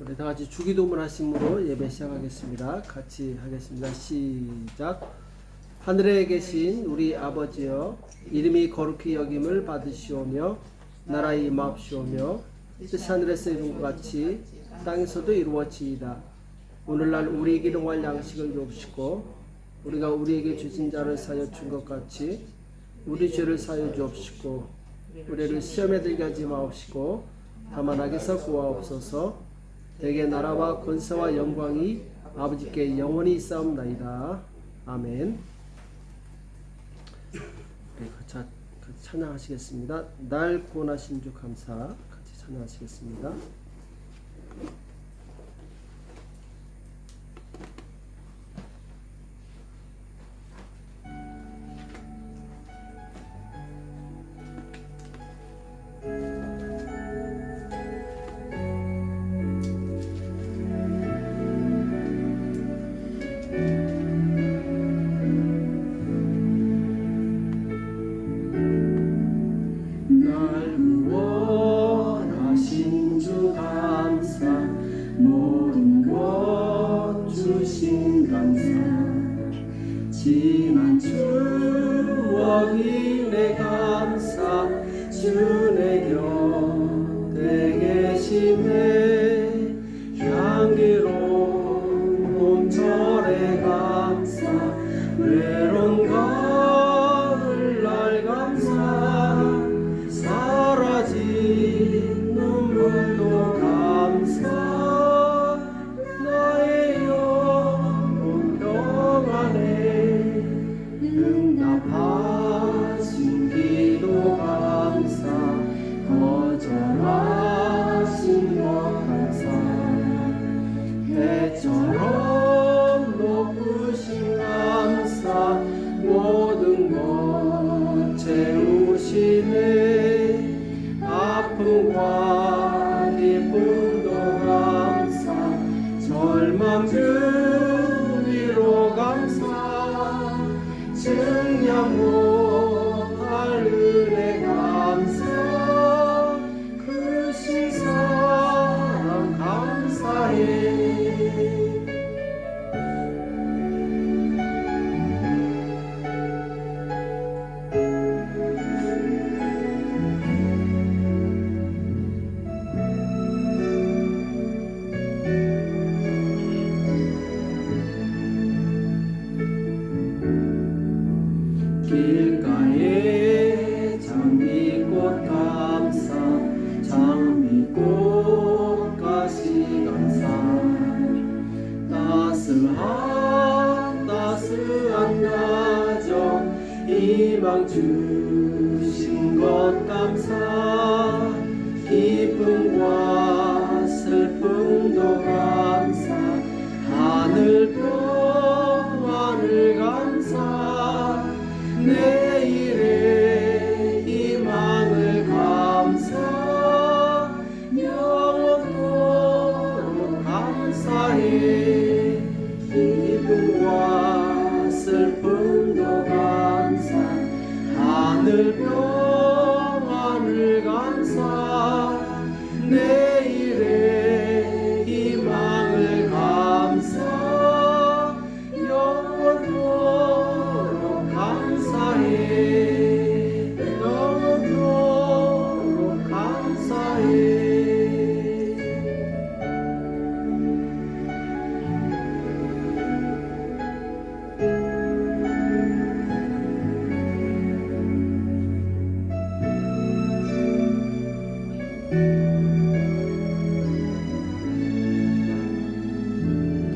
우리 다 같이 주기도문 하심으로 예배 시작하겠습니다. 같이 하겠습니다. 시작. 하늘에 계신 우리 아버지여, 이름이 거룩히 여김을 받으시오며 나라의 임하옵시오며 뜻이 하늘에서 이룬 것 같이 땅에서도 이루어지이다. 오늘날 우리에게 일용할 양식을 주옵시고 우리가 우리에게 주신 자를 사하여 준 것 같이 우리 죄를 사하여 주옵시고 우리를 시험에 들게 하지 마옵시고 다만 악에서 구하옵소서. 대개 나라와 권세와 영광이 아버지께 영원히 있사옵나이다. 아멘. 네, 같이 찬양하시겠습니다. 날 구원하신 주 감사. 같이 찬양하시겠습니다. 지난 추억이 내 감사 주 내 곁에 계시네 향기로운 봄철의 감사 외로운 가을날 감사 사라진 눈물도 감사 나의 영혼 평안해 응답하신 기도 감사 거절하신 것 감사 해처럼 높으신 감사 모든 것 채우시네 아픔과 기쁨도 감사 절망 그 위로 감사 증량 못할 은혜 감사 크신 사랑 감사해 길가에 장미꽃 감사 장미꽃 가시 감사 따스한 가정 희망 주신 것 감사 기쁨과 슬픔도 감사 하늘 평안을 감사 내일의 희망을 감사 영원토록 감사해 기쁨과 슬픔도 감사 하늘 평안을 감사 내일의 희망을 감사 영원토록 감사해 영원토록 감사해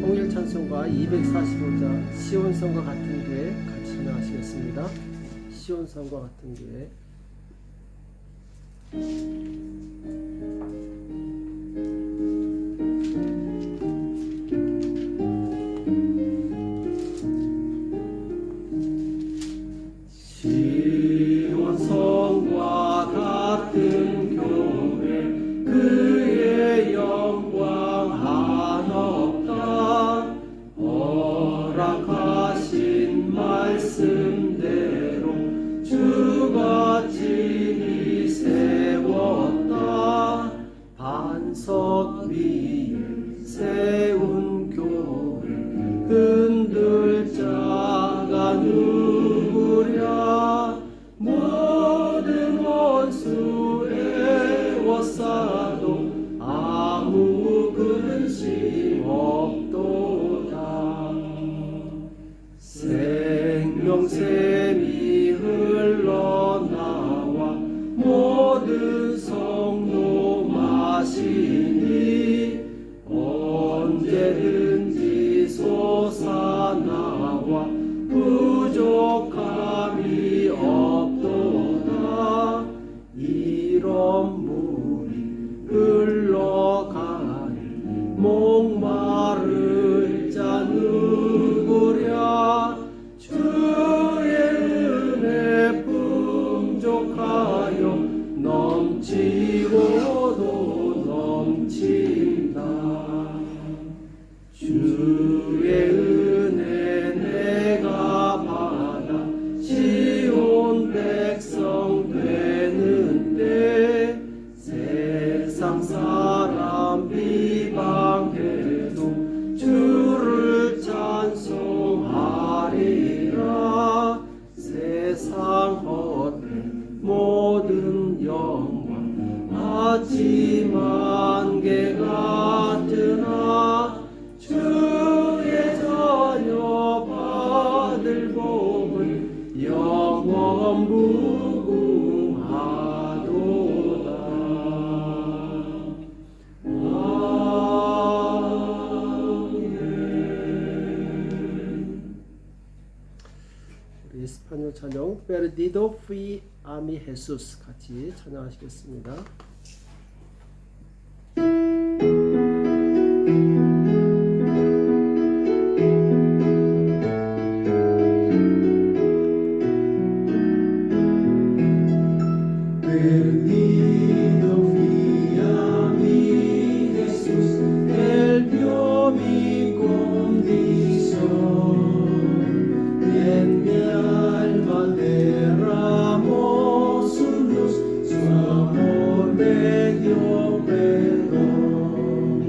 통일찬송가 245자 시온성과 같은 교회 같이 찬양하시겠습니다. 시온성과 같은 교회. 시온성과 같은 교회 그의 영광 하나 없다 허락하신 말씀대로 주가 진히 세웠다 찬양 Perdido fui a mi Jesus 같이 찬양하시겠습니다. Perdido fui a mi Jesús, Él vio mi condición, y en mi alma derramó su luz, su amor me dio perdón.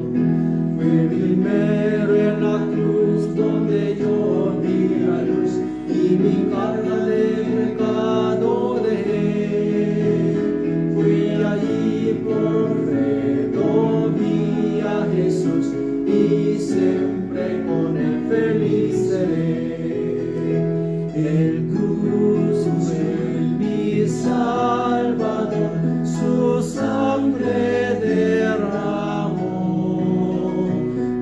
Fue primero en la cruz donde yo vi la luz, y mi carga de pecado dejé. Fui allí por fe, vi a Jesús, y siempre con él feliz seré. El cruz fue mi Salvador, su sangre derramó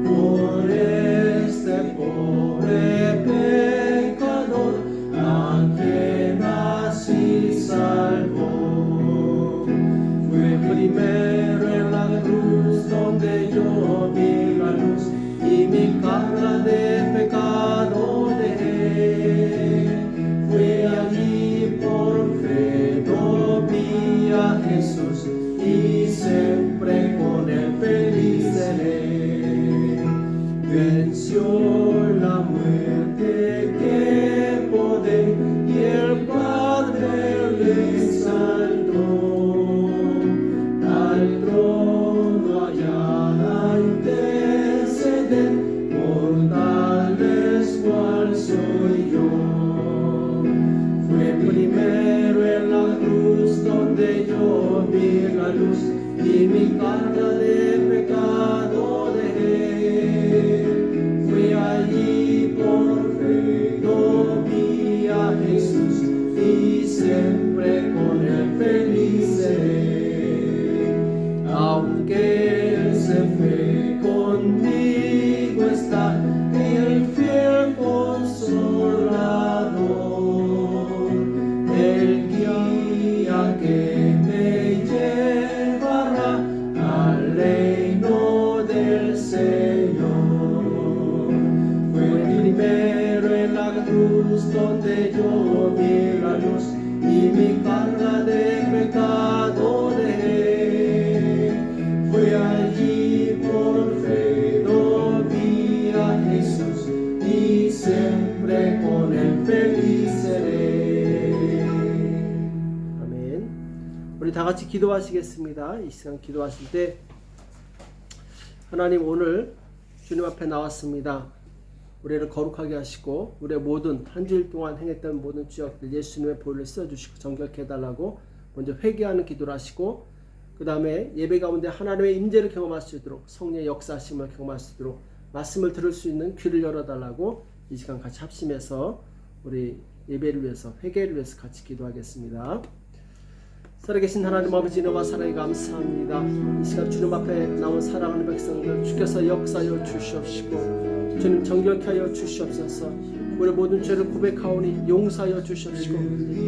por este pobre pecador, a quien así salvó. Fue primero en la cruz donde yo vi la luz, y mi carga de pecado dejé. Fui allí por fe, vi a Jesús, y siempre con él feliz seré. Venció la muerte, qué poder, y el Padre le exaltó. Al trono allá a interceder, mortales cual soy yo. Fue primero en la cruz donde yo vi la luz, y mi carga de pecado dejé. Fui allí por fe, vi a Jesús, y siempre con él feliz seré. Aunque él se fue, conmigo está el fiel consolador, el guía que me llevará al reino del Señor. Fue primero en la cruz donde yo vi la luz, y mi carga de pecado dejé. Fui allí por fe, vi a Jesús, y siempre con él feliz seré. 아멘. 우리 다 같이 기도하시겠습니다. 이 시간 기도하실 때 하나님 오늘 주님 앞에 나왔습니다. 우리를 거룩하게 하시고 우리의 모든 한 주일 동안 행했던 모든 죄악들 예수님의 보혈을 써주시고 정결케 해달라고 먼저 회개하는 기도를 하시고 그 다음에 예배 가운데 하나님의 임재를 경험할 수 있도록 성령의 역사하심을 경험할 수 있도록 말씀을 들을 수 있는 귀를 열어달라고 이 시간 같이 합심해서 우리 예배를 위해서 회개를 위해서 같이 기도하겠습니다. 살아계신 하나님 아버지 은혜와 사랑에 감사합니다. 이 시간 주님 앞에 나온 사랑하는 백성들 주께서 역사하여 주시옵시고 주님 정결케 하여 주시옵소서. 우리 모든 죄를 고백하오니 용서하여 주시옵시고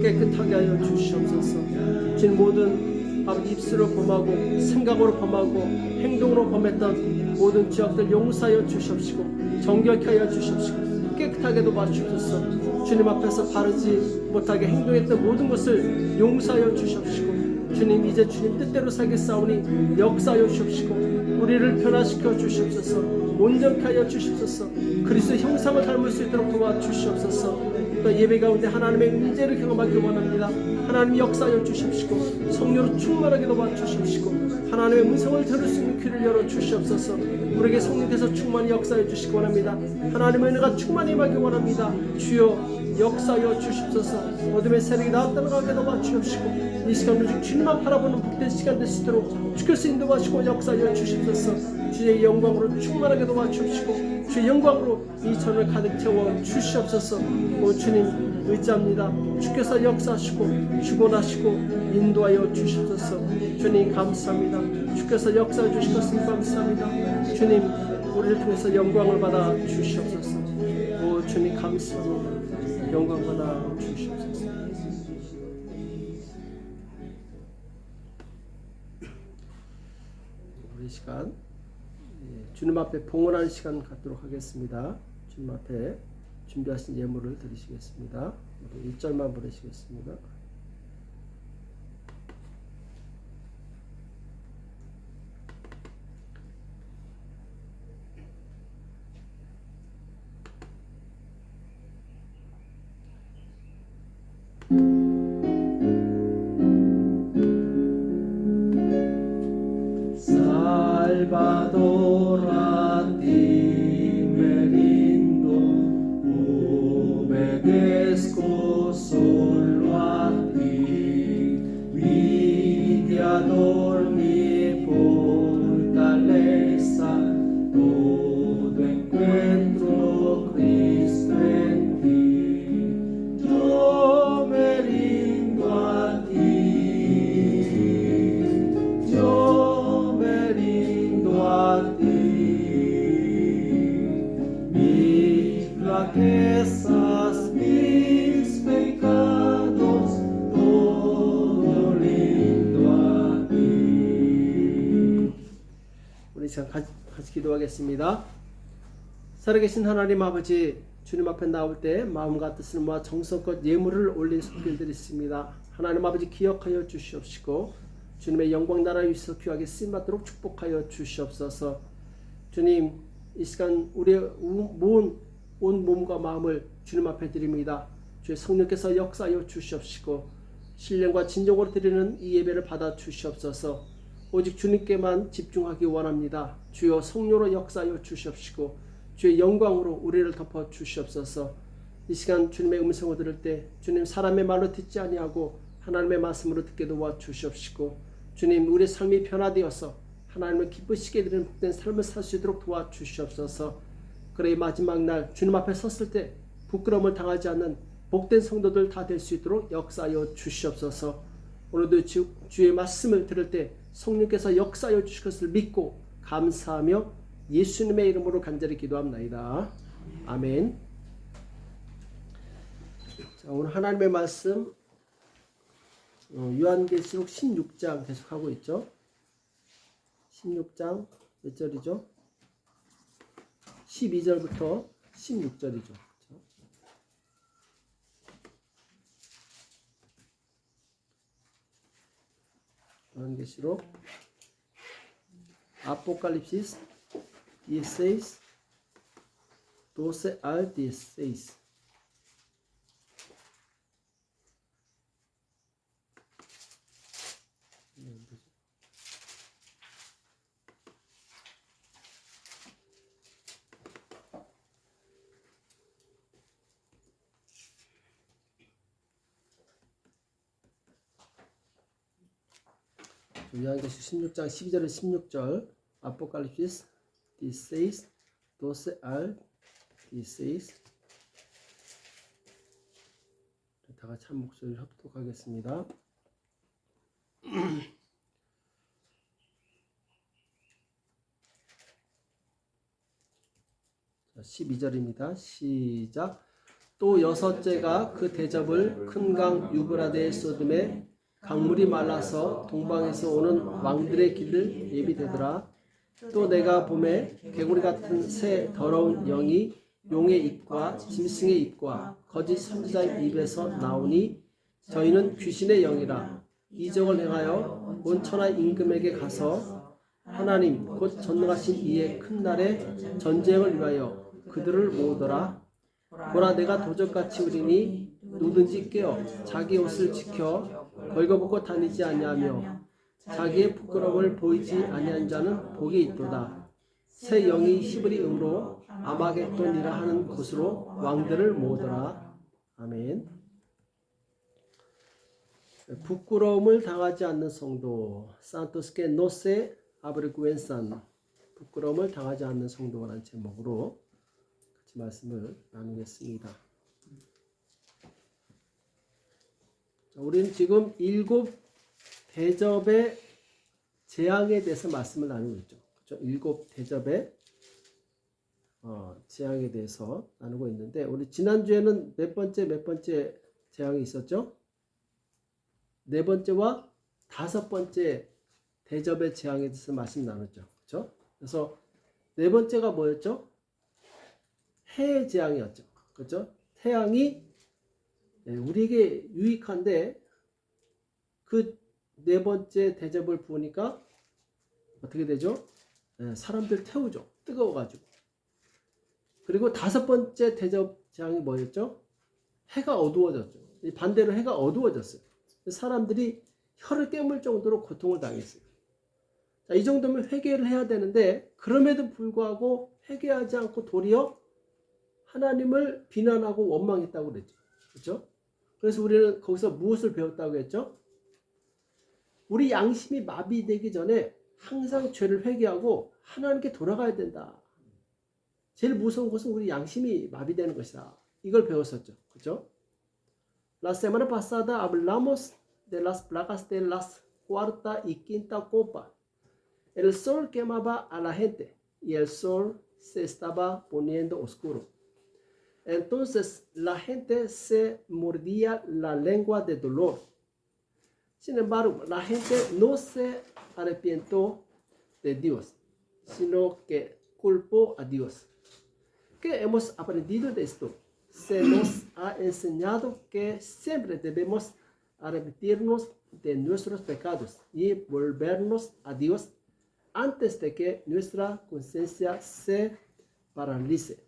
깨끗하게 하여 주시옵소서. 주님 모든 아버지 입술로 범하고 생각으로 범하고 행동으로 범했던 모든 죄악들 용서하여 주시옵시고 정결케 하여 주시옵시고 깨끗하게 도와주옵소서. 주님 앞에서 바르지 못하게 행동했던 모든 것을 용서하여 주시옵시고 주님 이제 주님 뜻대로 살겠사오니 역사하여 주시옵시고 우리를 변화시켜 주시옵소서. 온전케 하여 주시옵소서. 그리스도의 형상을 닮을 수 있도록 도와주시옵소서. 또 예배 가운데 하나님의 임재를 경험하기 원합니다. 하나님 역사하여 주시옵시고 성령으로 충만하게 도와주시옵시고 하나님의 음성을 들을 수 있는 귀를 열어 주시옵소서. 우리에게 성령께서 충만히 역사해 주시기 원합니다. 하나님의 은혜가 충만히 임하기 원합니다. 주여 역사하여 주시옵소서. 어둠의 세력이 나타나게 도와주시옵시고 이 시간 오직 주님만 바라보는 복된 시간 될 수 있도록 주께서 인도하시고 역사하여 주시옵소서. 주의 영광으로 충만하게 도와주시고 주의 영광으로 이 전을 가득 채워 주시옵소서. 오 주님 의지합니다. 주께서 역사하시고 주권하시고 인도하여 주시옵소서. 주님 감사합니다. 주께서 역사해 주실 것을 감사합니다. 주님 우리를 통해서 영광을 받아 주시옵소서. 오 주님 감사합니다. 영광 받아 주시옵소서. 시간, 주님 앞에 봉헌하는 시간 갖도록 하겠습니다. 주님 앞에 준비하신 예물을 드리시겠습니다. 1절만 부르시겠습니다. Salvadora ti merindo, obedezco solo a ti, mi guiador, mi fortaleza, todo encuentro Cristo en ti, yo me rindo a ti, yo me rindo a ti, mis flaquezas, mis pecados, todo rindo a ti. 우리 시간 같이 기도하겠습니다. 살아계신 하나님 아버지, 주님 앞에 나올 때 마음과 뜻을 모아 정성껏 예물을 올린 손길 드리십니다. 하나님 아버지 기억하여 주시옵시고 주님의 영광 나라 위에서 귀하게 쓰임받도록 축복하여 주시옵소서. 주님, 이 시간 우리의 온 몸과 마음을 주님 앞에 드립니다. 주의 성령께서 역사하여 주시옵시고 신령과 진정으로 드리는 이 예배를 받아 주시옵소서. 오직 주님께만 집중하기 원합니다. 주여 성령으로 역사하여 주시옵시고 주의 영광으로 우리를 덮어 주시옵소서. 이 시간 주님의 음성을 들을 때 주님 사람의 말로 듣지 아니하고 하나님의 말씀으로 듣게 도와 주시옵시고 주님 우리의 삶이 변화되어서 하나님을 기쁘시게 드리는 복된 삶을 살 수 있도록 도와 주시옵소서. 그래 마지막 날 주님 앞에 섰을 때 부끄러움을 당하지 않는 복된 성도들 다 될 수 있도록 역사하여 주시옵소서. 오늘도 주의 말씀을 들을 때 성령께서 역사하여 주실 것을 믿고 감사하며 예수님의 이름으로 간절히 기도합나이다. 아멘. 자, 오늘 하나님의 말씀 요한계시록 16장 계속하고 있죠. 16장 몇 절이죠? 12절부터 16절이죠. 요한계시록 아포칼립시스 16 12 al 16. 요한계시록 16장 12절에 16절 아포칼립시스 16 12 al 16. 다 같이 한 목소리를 합독하겠습니다. 12절입니다. 시작. 또 여섯째가 그 대접을 큰 강 유브라데에 쏟음에 강물이 말라서 동방에서 오는 왕들의 길을 예비되더라. 또 내가 봄에 개구리 같은 새 더러운 영이 용의 입과 짐승의 입과 거짓 선지자의 입에서 나오니 저희는 귀신의 영이라. 이적을 행하여 온 천하 임금에게 가서 하나님 곧 전능하신 이의 큰 날에 전쟁을 위하여 그들을 모으더라. 보라 내가 도적같이 우리니 누든지 깨어 자기 옷을 지켜 걸거벗고 다니지 아니하며 자기의 부끄러움을 보이지 아니한 자는 복이 있도다. 새 영이 히브리 음으로 아마겟돈이라 하는 곳으로 왕들을 모으더라. 아멘. 부끄러움을 당하지 않는 성도, 산토스케 노세 아브르구엔산, 부끄러움을 당하지 않는 성도라는 제목으로 같이 말씀을 나누겠습니다. 자, 우리는 지금 7 대접의 재앙에 대해서 말씀을 나누고 있죠. 그렇죠? 7 대접의 재앙에 대해서 나누고 있는데 우리 지난주에는 몇 번째 재앙이 있었죠? 4번째와 5번째 대접의 재앙에 대해서 말씀 나눴죠. 그렇죠? 그래서 네 번째가 뭐였죠? 해 재앙이었죠. 그렇죠? 태양이 우리에게 유익한데 그 네 번째 대접을 부으니까 어떻게 되죠? 사람들 태우죠. 뜨거워가지고. 그리고 다섯 번째 대접 재앙이 뭐였죠? 해가 어두워졌죠. 반대로 해가 어두워졌어요. 사람들이 혀를 깨물 정도로 고통을 당했어요. 자, 이 정도면 회개를 해야 되는데 그럼에도 불구하고 회개하지 않고 도리어 하나님을 비난하고 원망했다고 그랬죠. 그렇죠? 그래서 우리는 거기서 무엇을 배웠다고 했죠? 우리 양심이 마비되기 전에 항상 죄를 회개하고 하나님께 돌아가야 된다. 제일 무서운 것은 우리 양심이 마비되는 것이다. 이걸 배웠었죠. 그렇죠? La semana pasada hablamos de las plagas de las cuarta y quinta copa. El sol quemaba a la gente y el sol se estaba poniendo oscuro. Entonces la gente se mordía la lengua de dolor. Sin embargo, la gente no se arrepintió de Dios, sino que culpó a Dios. ¿Qué hemos aprendido de esto? Se nos ha enseñado que siempre debemos arrepentirnos de nuestros pecados y volvernos a Dios antes de que nuestra conciencia se paralice.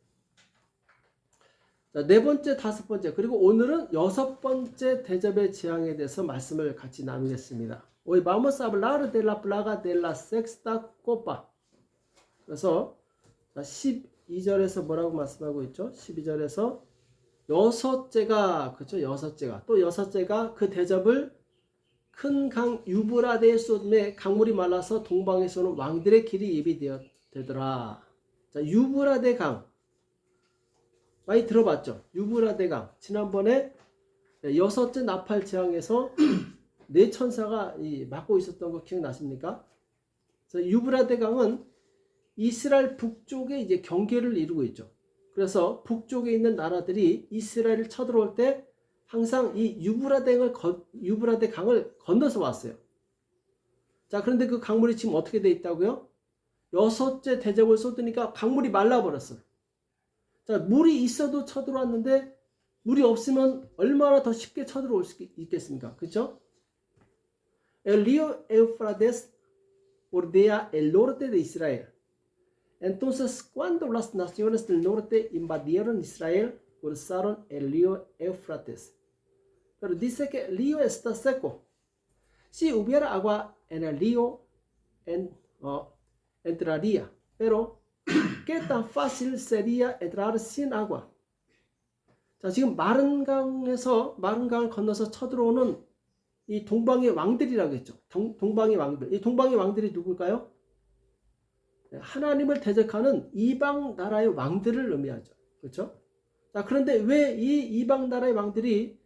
자, 네 번째, 다섯 번째, 그리고 오늘은 여섯 번째 대접의 재앙에 대해서 말씀을 같이 나누겠습니다. Hoy vamos a hablar de la plaga de la sexta copa. 그래서 12절에서 뭐라고 말씀하고 있죠? 12절에서 여섯째가, 그렇죠? 여섯째가, 또 여섯째가 그 대접을 큰 강 유브라데에 쏟음에 강물이 말라서 동방에서는 왕들의 길이 예비되더라. 자, 유브라데 강. 많이 들어봤죠? 유브라데 강. 지난번에 여섯째 나팔 재앙에서 네 천사가 막고 있었던 거 기억나십니까? 그래서 유브라데 강은 이스라엘 북쪽에 이제 경계를 이루고 있죠. 그래서 북쪽에 있는 나라들이 이스라엘을 쳐들어올 때 항상 이 유브라데 강을 건너서 왔어요. 자, 그런데 그 강물이 지금 어떻게 돼 있다고요? 여섯째 대접을 쏟으니까 강물이 말라버렸어요. 자, 물이 있어도 쳐들어왔는데 물이 없으면 얼마나 더 쉽게 쳐들어올 수 있겠습니까? 그렇죠? El río Éufrates bordea el norte de Israel. Entonces, cuando las naciones del norte invadieron Israel, cruzaron el río Éufrates. Pero dice que el río está seco. Si hubiera agua en el río, entraría. Pero, ¿qué tan fácil sería entrar sin agua? 자, 지금 마른 강을 건너서 쳐들어오는 이 동방의 왕들이라고 했죠. 동방의 왕들. 이 동방의 왕들이 누굴까요? 하나님을 대적하는 이방 나라의 왕들을 의미하죠. 그렇죠? 자, 그런데 왜 이 이방 나라의 왕들이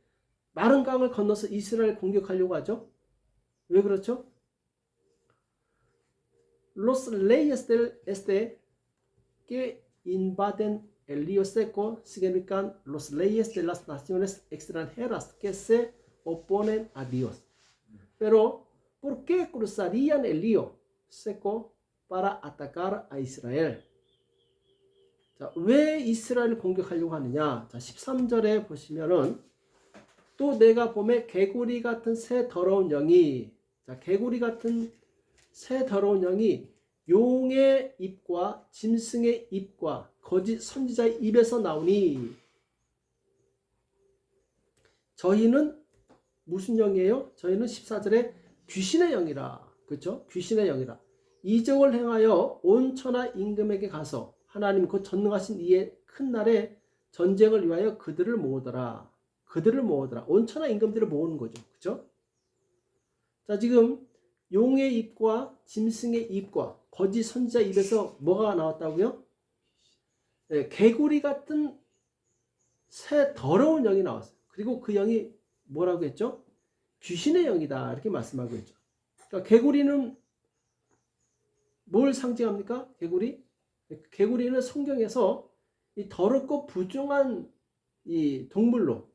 마른 강을 건너서 이스라엘을 공격하려고 하죠? 왜 그렇죠? Los reyes del este que invaden el río seco significan los reyes de las naciones extranjeras que se oponen a Dios. Pero, ¿por qué cruzarían el río seco para atacar a Israel? 자, 왜 이스라엘을 공격하려고 하느냐? 자, 13절에 보시면은 또 내가 봄에 개구리 같은 새 더러운 영이, 자, 개구리 같은 새 더러운 영이 용의 입과 짐승의 입과 거짓 선지자의 입에서 나오니, 저희는 무슨 영이에요? 저희는 14절에 귀신의 영이라. 그렇죠? 귀신의 영이라. 이적을 행하여 온 천하 임금에게 가서 하나님 그 전능하신 이의 큰 날에 전쟁을 위하여 그들을 모으더라. 그들을 모으더라. 온 천하 임금들을 모으는 거죠. 그렇죠? 자, 지금 용의 입과 짐승의 입과 거짓 선지자 입에서 뭐가 나왔다고요? 네, 개구리 같은 새 더러운 영이 나왔어요. 그리고 그 영이 뭐라고 했죠? 귀신의 영이다. 이렇게 말씀하고 있죠. 그러니까 개구리는 뭘 상징합니까? 개구리는 성경에서 이 더럽고 부정한 이 동물로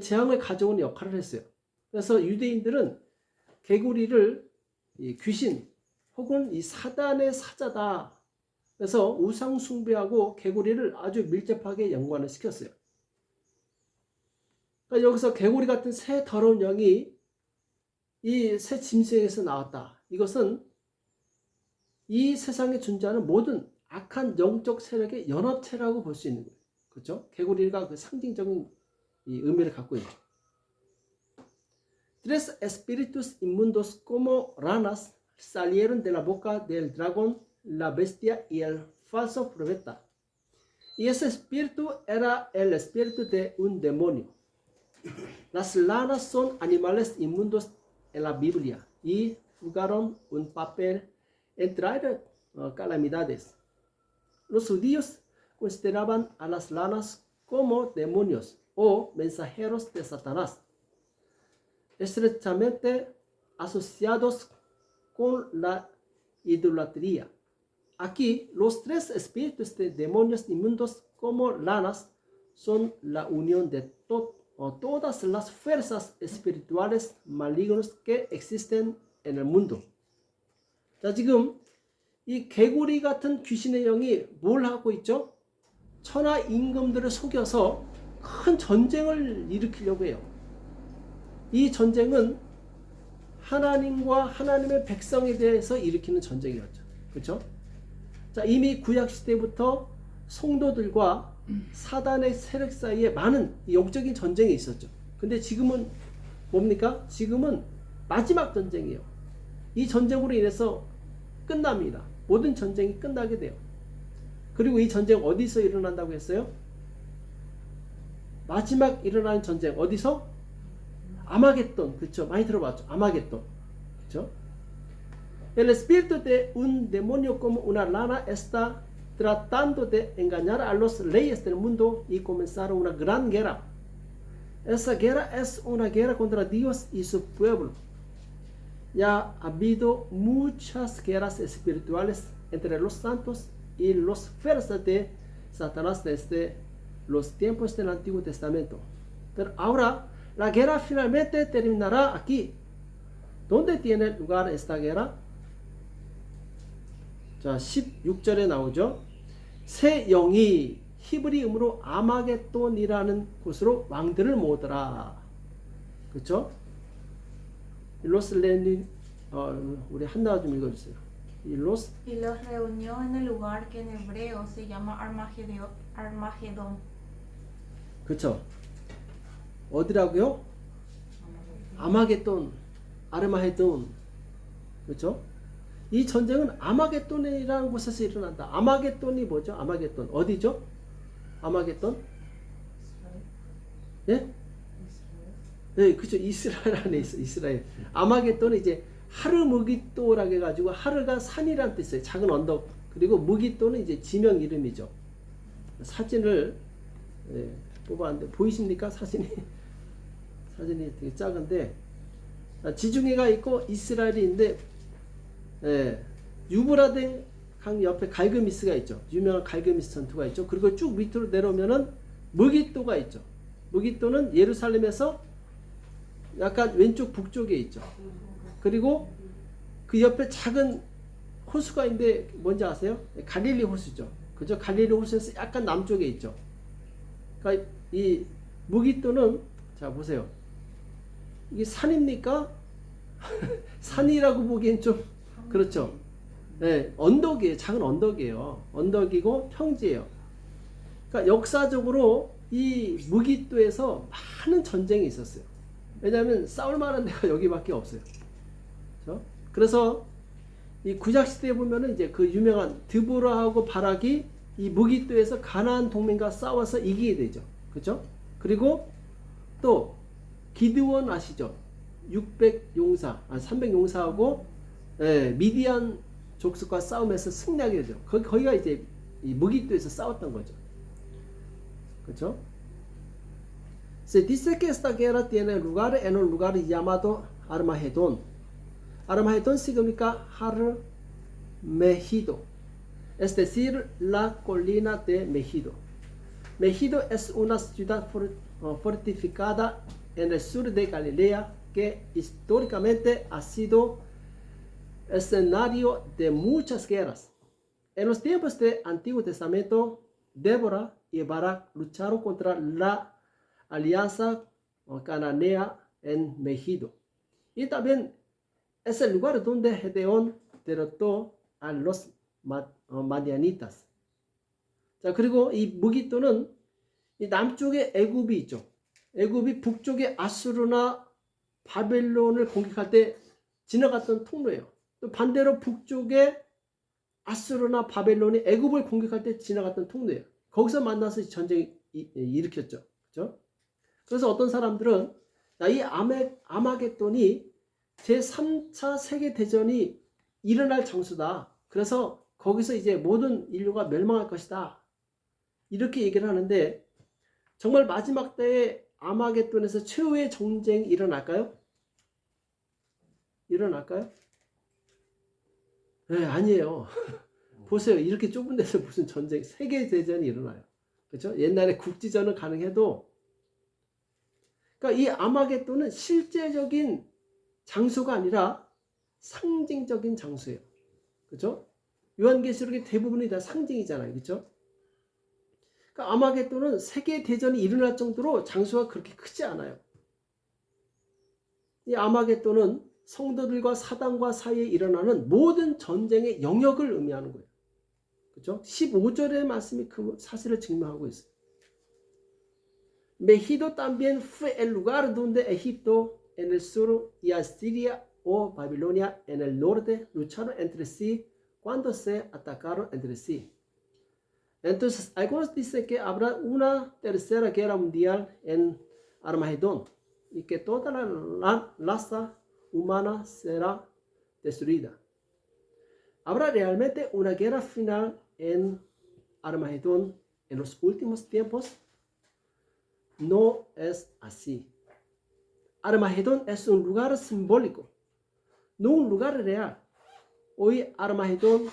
재앙을 가져오는 역할을 했어요. 그래서 유대인들은 개구리를 이 귀신 혹은 이 사단의 사자다. 그래서 우상 숭배하고 개구리를 아주 밀접하게 연관을 시켰어요. 그러니까 여기서 개구리 같은 새 더러운 영이 이 새 짐승에서 나왔다. 이것은 이 세상에 존재하는 모든 악한 영적 세력의 연합체라고 볼 수 있는 거예요. 그렇죠? 개구리가 그 상징적인 이 의미를 갖고 있죠. Tres espíritus inmundos como ranas salieron de la boca del dragón, la bestia y el falso profeta. Y ese espíritu era el espíritu de un demonio. Las ranas son animales inmundos en la Biblia y jugaron un papel en traer calamidades. Los judíos consideraban a las ranas como demonios o mensajeros de Satanás, estrechamente asociados con la idolatría. Aquí, los tres espíritus de demonios inmundos como ranas son la unión de todas las fuerzas espirituales malignas que existen en el mundo. 자, 지금 이 개구리 같은 귀신의 영이 뭘 하고 있죠? 천하 임금들을 속여서 큰 전쟁을 일으키려고 해요. 이 전쟁은 하나님과 하나님의 백성에 대해서 일으키는 전쟁이었죠. 그렇죠? 자, 이미 구약 시대부터 성도들과 사단의 세력 사이에 많은 영적인 전쟁이 있었죠. 근데 지금은 뭡니까? 지금은 마지막 전쟁이에요. 이 전쟁으로 인해서 끝납니다. 모든 전쟁이 끝나게 돼요. 그리고 이 전쟁 어디서 일어난다고 했어요? 마지막 일어나는 전쟁 어디서? 아마겟돈. 그렇죠? 많이 들어봤죠? 아마겟돈. 그렇죠? El espíritu de un demonio como una rana está tratando de engañar a los reyes del mundo y comenzar una gran guerra. Esa guerra es una guerra contra Dios y su pueblo. Ya ha habido muchas guerras espirituales entre los santos y los fuerzas de Satanás desde los tiempos del Antiguo Testamento. Pero ahora la guerra finalmente terminará aquí. ¿Dónde tiene lugar esta guerra? 자, 16절에 나오죠. 새 영이 히브리음으로 아마겟돈이라는 곳으로 왕들을 모으더라. 그렇죠? 우리 한나가 좀 읽어주세요. Y los reunió en el lugar que en hebreo se llama Armagedón. 그렇죠. 어디라고요? 아마겟돈, 아르마게돈. 그렇죠? 이 전쟁은 아마겟돈이라는 곳에서 일어난다. 아마겟돈이 뭐죠? 아마겟돈 어디죠? 아마겟돈? 예? 네, 그죠. 이스라엘 안에 있어. 이스라엘. 아마겟돈은 이제 하르무기또라고 해가지고 하르가 산이란 뜻이에요. 작은 언덕. 그리고 무기또는 이제 지명 이름이죠. 사진을 뽑았는데 보이십니까? 사진이 되게 작은데 지중해가 있고 이스라엘이 있는데 유브라데 강 옆에 갈그미스가 있죠. 유명한 갈그미스 전투가 있죠. 그리고 쭉 밑으로 내려오면은 무기또가 있죠. 무기또는 예루살렘에서 약간 왼쪽 북쪽에 있죠. 그리고 그 옆에 작은 호수가 있는데 뭔지 아세요? 갈릴리 호수죠. 그죠? 갈릴리 호수에서 약간 남쪽에 있죠. 그러니까 이 무기또는 자 보세요. 이게 산입니까? 산이라고 보기엔 좀 그렇죠. 네, 언덕이에요. 작은 언덕이에요. 언덕이고 평지예요. 그러니까 역사적으로 이 무기또에서 많은 전쟁이 있었어요. 왜냐하면 싸울 만한 데가 여기밖에 없어요. 그렇죠? 그래서 이 구약 시대에 보면은 이제 그 유명한 드보라하고 바락이 이 무기또에서 가나안 동맹과 싸워서 이기게 되죠. 그렇죠? 그리고 또 기드원 아시죠? 300 용사하고 미디안 족속과 싸움에서 승리하게 되죠. 거기가 이제 이 무기또에서 싸웠던 거죠. 그렇죠? Se dice que esta guerra tiene lugar en un lugar llamado Armagedón. Armagedón significa Megido, es decir, la colina de Megido. Megido es una ciudad fortificada en el sur de Galilea que históricamente ha sido escenario de muchas guerras. En los tiempos del Antiguo Testamento, Débora y Barak lucharon contra la alianza cananea en Megiddo. Y también es el lugar donde Gedeón derrotó a los madianitas. 자, 그리고 이 무기토는 이 남쪽에 애굽이 있죠. 애굽이 북쪽에 아수르나 바벨론을 공격할 때 지나갔던 통로예요. 또 반대로 북쪽에 아수르나 바벨론이 애굽을 공격할 때 지나갔던 통로예요. 거기서 만나서 전쟁을 일으켰죠. 그렇죠? 그래서 어떤 사람들은 이 아마겟돈이 제3차 세계대전이 일어날 장소다. 그래서 거기서 이제 모든 인류가 멸망할 것이다. 이렇게 얘기를 하는데 정말 마지막 때에 아마겟돈에서 최후의 전쟁이 일어날까요? 일어날까요? 네, 아니에요. 보세요. 이렇게 좁은 데서 무슨 전쟁, 세계대전이 일어나요. 그렇죠? 옛날에 국지전은 가능해도 그러니까 이 아마겟돈은 실제적인 장소가 아니라 상징적인 장소예요. 그렇죠? 요한계시록의 대부분이 다 상징이잖아요. 그렇죠? 그러니까 아마겟돈은 세계대전이 일어날 정도로 장소가 그렇게 크지 않아요. 이 아마겟돈은 성도들과 사단과 사이에 일어나는 모든 전쟁의 영역을 의미하는 거예요. 그렇죠? 15절의 말씀이 그 사실을 증명하고 있어요. Megido también fue el lugar donde Egipto en el sur y Asiria o Babilonia en el norte lucharon entre sí cuando se atacaron entre sí. Entonces, algunos dicen que habrá una tercera guerra mundial en Armagedón y que toda la raza humana será destruida. Habrá realmente una guerra final en Armagedón en los últimos tiempos. No es así. Armagedón es un lugar simbólico, no un lugar real. Hoy Armagedón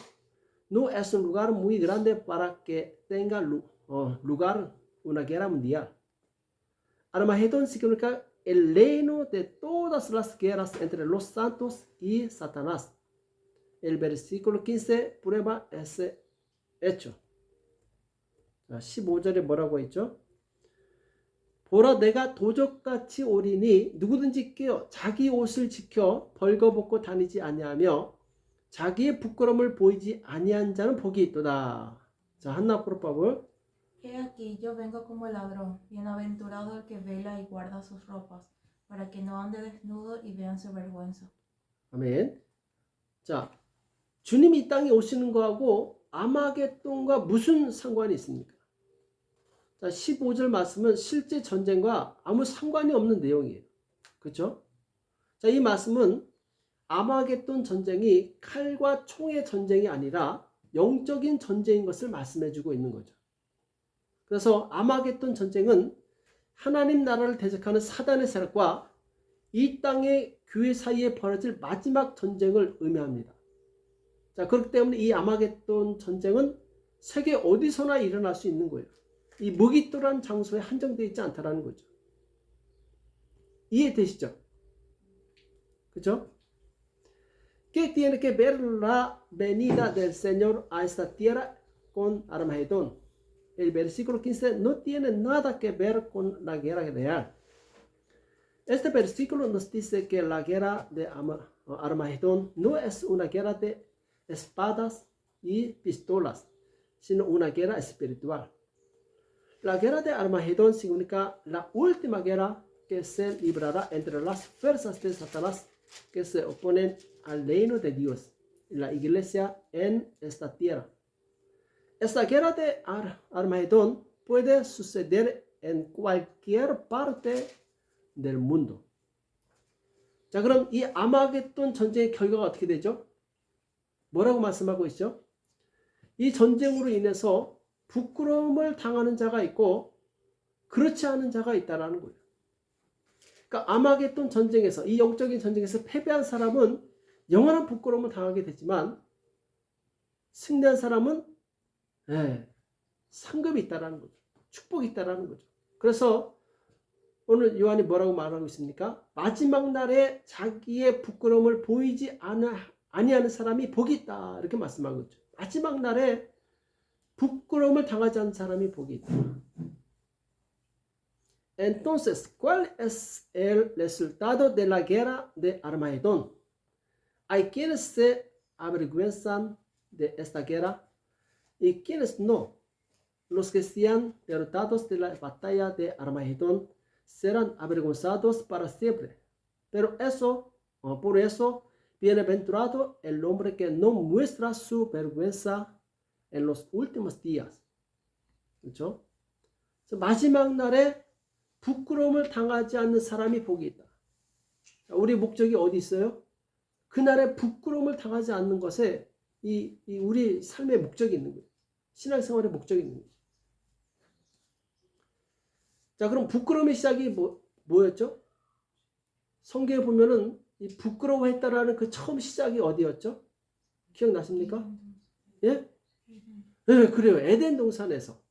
no es un lugar muy grande para que tenga lugar una guerra mundial. Armagedón significa el reino de todas las guerras entre los santos y Satanás. El versículo 15 prueba ese hecho. 15절에 뭐라고 했죠? 보라 내가 도적같이 오리니 누구든지 깨어 자기 옷을 지켜 벌거벗고 다니지 아니하며 자기의 부끄러움을 보이지 아니한 자는 복이 있도다. 자, 한나 프로법을 He aquí, yo vengo como ladrón, bienaventurado el que vela y guarda sus ropas, para que no ande desnudo y vean su vergüenza. 아멘. 자, 주님이 이 땅에 오시는 거하고 아마겟돈과 무슨 상관이 있습니까? 자, 15절 말씀은 실제 전쟁과 아무 상관이 없는 내용이에요. 그렇죠? 자, 이 말씀은 아마겟돈 전쟁이 칼과 총의 전쟁이 아니라 영적인 전쟁인 것을 말씀해주고 있는 거죠. 그래서 아마겟돈 전쟁은 하나님 나라를 대적하는 사단의 세력과 이 땅의 교회 사이에 벌어질 마지막 전쟁을 의미합니다. 자, 그렇기 때문에 이 아마겟돈 전쟁은 세계 어디서나 일어날 수 있는 거예요. 이 무기토란 장소에 한정되어 있지 않다라는 거죠. 이해되시죠? 그죠? ¿Qué tiene que ver la venida del Señor a esta tierra con Armagedón? El versículo 15 no tiene nada que ver con la guerra real. Este versículo nos dice que la guerra de Armagedón no es una guerra de espadas y pistolas, sino una guerra espiritual. La guerra de Armagedón significa la última guerra que se librará entre las fuerzas de Satanás que se oponen al reino de Dios y la iglesia en esta tierra. Esta guerra de Armagedón puede suceder en cualquier parte del mundo. 자, 그럼 이 아마겟돈 전쟁의 결과가 어떻게 되죠? 뭐라고 말씀하고 있죠? 이 전쟁으로 인해서 부끄러움을 당하는 자가 있고 그렇지 않은 자가 있다라는 거예요. 그러니까 아마겟돈 전쟁에서 이 영적인 전쟁에서 패배한 사람은 영원한 부끄러움을 당하게 되지만 승리한 사람은 상급이 있다라는 거죠. 축복이 있다라는 거죠. 그래서 오늘 요한이 뭐라고 말하고 있습니까? 마지막 날에 자기의 부끄러움을 보이지 아니하는 사람이 복이 있다. 이렇게 말씀하고 있죠. 마지막 날에 부끄러움을 당하지 않는 사람이 복이 있다. Entonces, ¿cuál es el resultado de la guerra de Armagedón? Hay quienes se avergüenzan de esta guerra y quienes no. Los que sean derrotados de la batalla de Armagedón serán avergonzados para siempre. Pero por eso, bienaventurado el hombre que no muestra su vergüenza en los últimos días. 그렇죠? 마지막 날에 부끄러움을 당하지 않는 사람이 복이 있다. 우리 목적이 어디 있어요? 그날에 부끄러움을 당하지 않는 것에 이 우리 삶의 목적이 있는 거예요. 신앙생활의 목적이 있는 거예요. 자, 그럼 부끄러움의 시작이 뭐였죠? 성경에 보면은 이 부끄러워했다라는 그 처음 시작이 어디였죠? 기억나십니까? 예? 네, 그래요. 에덴 동산에서.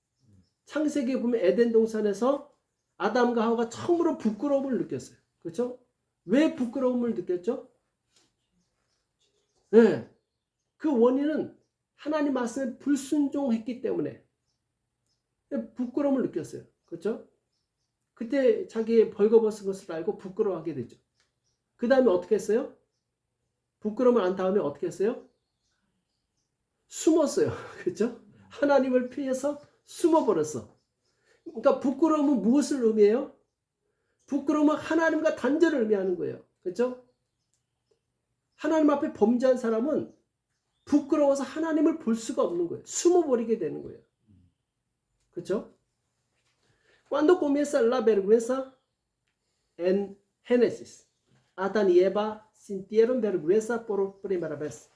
창세기에 보면 에덴 동산에서 아담과 하와가 처음으로 부끄러움을 느꼈어요. 그렇죠? 왜 부끄러움을 느꼈죠? 네. 그 원인은 하나님 말씀에 불순종했기 때문에 부끄러움을 느꼈어요. 그렇죠? 그때 자기의 벌거벗은 것을 알고 부끄러워하게 되죠. 그 다음에 어떻게 했어요? 부끄러움을 안 다음에 어떻게 했어요? 숨었어요. 그렇죠? 하나님을 피해서 숨어버렸어. 그러니까 부끄러움은 무엇을 의미해요? 부끄러움은 하나님과 단절을 의미하는 거예요. 그렇죠? 하나님 앞에 범죄한 사람은 부끄러워서 하나님을 볼 수가 없는 거예요. 숨어버리게 되는 거예요. 그렇죠? Cuando comienza la vergüenza en Génesis, Adán y Eva sintieron vergüenza por primera vez.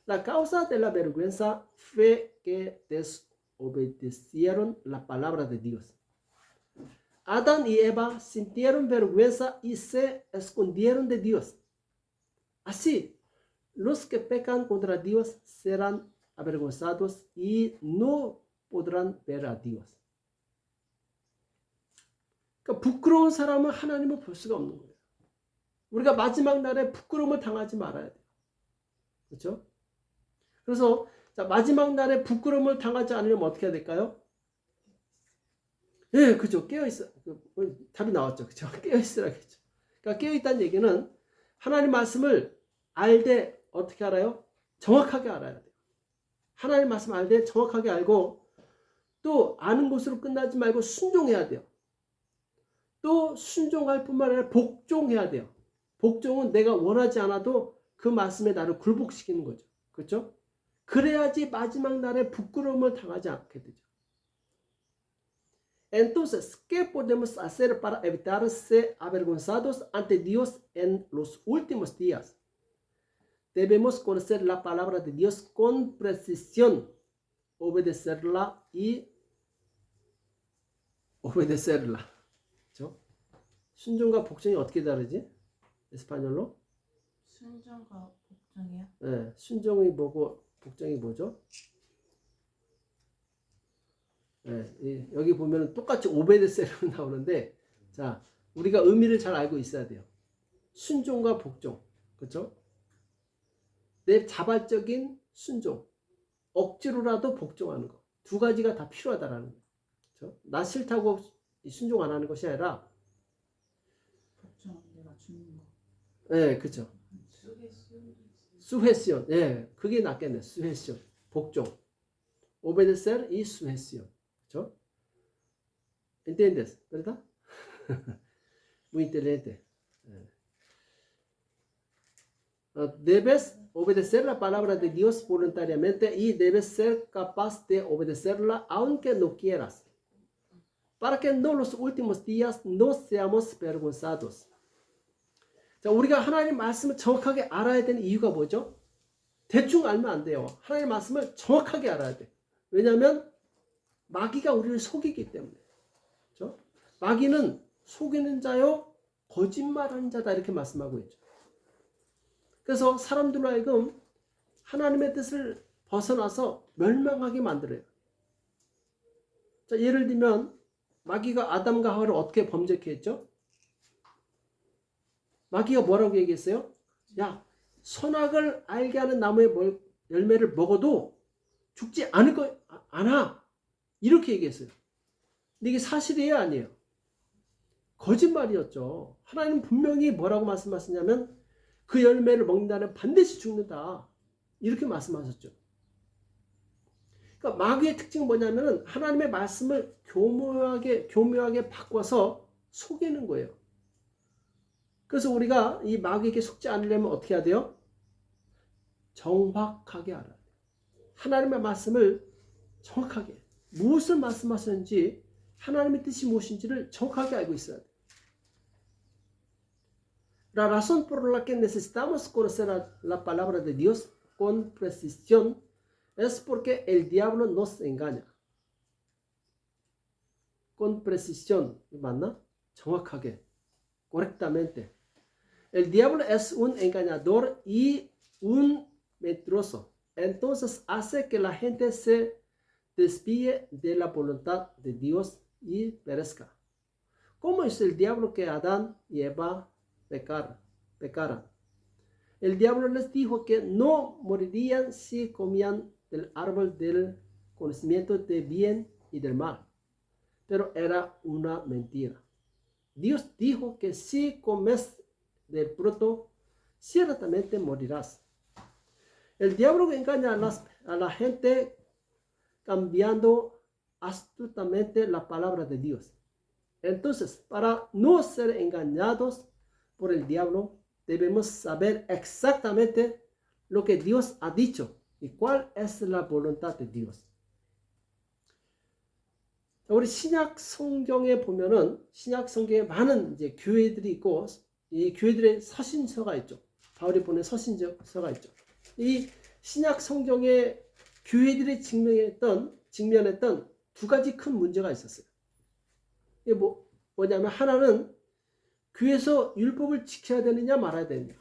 La causa de la vergüenza fue que desobedecieron la palabra de Dios. Adán y Eva sintieron vergüenza y se escondieron de Dios. Así, los que pecan contra Dios serán avergonzados y no podrán ver a Dios. 그러니까 부끄러운 사람은 하나님을 볼 수가 없는 거예요. 우리가 마지막 날에 부끄러움을 당하지 말아야 돼요. 그렇죠? 그래서 자, 마지막 날에 부끄러움을 당하지 않으려면 어떻게 해야 될까요? 예, 그죠. 깨어있어. 답이 나왔죠. 그죠. 깨어있으라겠죠. 그러니까 깨어있다는 얘기는 하나님 말씀을 알되 어떻게 알아요? 정확하게 알아야 돼요. 하나님 말씀 알되 정확하게 알고 또 아는 것으로 끝나지 말고 순종해야 돼요. 또 순종할 뿐만 아니라 복종해야 돼요. 복종은 내가 원하지 않아도 그 말씀에 나를 굴복시키는 거죠. 그렇죠? 그래야지 마지막 날에 부끄러움을 당하지 않게 되죠. Entonces, ¿qué podemos hacer para evitar ser avergonzados ante Dios en los últimos días? Debemos conocer la palabra de Dios con precisión, obedecerla y obedecerla. 그렇죠? 순종과 복종이 어떻게 다르지? 에스파뇰로? 순종과 복종이요? 네, 순종이 뭐고 복종이 뭐죠? 네, 여기 보면 똑같이 오베데세로 나오는데, 자, 우리가 의미를 잘 알고 있어야 돼요. 순종과 복종, 그렇죠? 내 자발적인 순종, 억지로라도 복종하는 거, 두 가지가 다 필요하다라는 거죠. 그렇죠? 나 싫다고 순종 안 하는 것이 아니라 복종 내가 주는 거. 네, 그렇죠. 수헤시온. 예, 그게 낫겠네. 수헤시온. 복종. 오베데셀 y sujeción. ¿K죠? ¿Entiendes? ¿Verdad? Muy inteligente. Debes obedecer la palabra de Dios voluntariamente y debes ser capaz de obedecerla aunque no quieras. Para que no los últimos días no seamos vergonzados. 자, 우리가 하나님 말씀을 정확하게 알아야 되는 이유가 뭐죠? 대충 알면 안 돼요. 하나님 말씀을 정확하게 알아야 돼. 왜냐하면 마귀가 우리를 속이기 때문에. 그렇죠? 마귀는 속이는 자요, 거짓말하는 자다 이렇게 말씀하고 있죠. 그래서 사람들로 하여금 하나님의 뜻을 벗어나서 멸망하게 만들어요. 자, 예를 들면 마귀가 아담과 하와를 어떻게 범죄케 했죠? 마귀가 뭐라고 얘기했어요? 야, 선악을 알게 하는 나무의 열매를 먹어도 죽지 않아. 이렇게 얘기했어요. 근데 이게 사실이에요, 아니에요? 거짓말이었죠. 하나님은 분명히 뭐라고 말씀하시냐면 그 열매를 먹는다면 반드시 죽는다. 이렇게 말씀하셨죠. 그러니까 마귀의 특징은 뭐냐면 하나님의 말씀을 교묘하게 바꿔서 속이는 거예요. 그래서 우리가 이 마귀에게 속지 않으려면 어떻게 해야 돼요? 정확하게 알아야 돼요. 하나님의 말씀을 정확하게, 무엇을 말씀하시는지, 하나님의 뜻이 무엇인지를 정확하게 알고 있어야 돼요. La razón por la que necesitamos conocer la palabra de Dios con precisión es porque el diablo nos engaña. Con precisión, 맞나? 정확하게, correctamente. El diablo es un engañador y un mentiroso. Entonces hace que la gente se desvíe de la voluntad de Dios y perezca. ¿Cómo es el diablo que Adán y Eva pecaran? El diablo les dijo que no morirían si comían del árbol del conocimiento de bien y del mal. Pero era una mentira. Dios dijo que si comes del fruto, ciertamente morirás. El diablo engaña a la gente cambiando astutamente la palabra de Dios. Entonces, para no ser engañados por el diablo, debemos saber exactamente lo que Dios ha dicho y cuál es la voluntad de Dios. 우리 신약 성경에 보면은 신약 성경에 많은 이제 교회들이 있고 이 교회들의 서신서가 있죠. 바울이 보낸 서신서가 있죠. 이 신약 성경의 교회들이 직면했던 두 가지 큰 문제가 있었어요. 이게 뭐냐면 하나는 교회에서 율법을 지켜야 되느냐 말아야 되느냐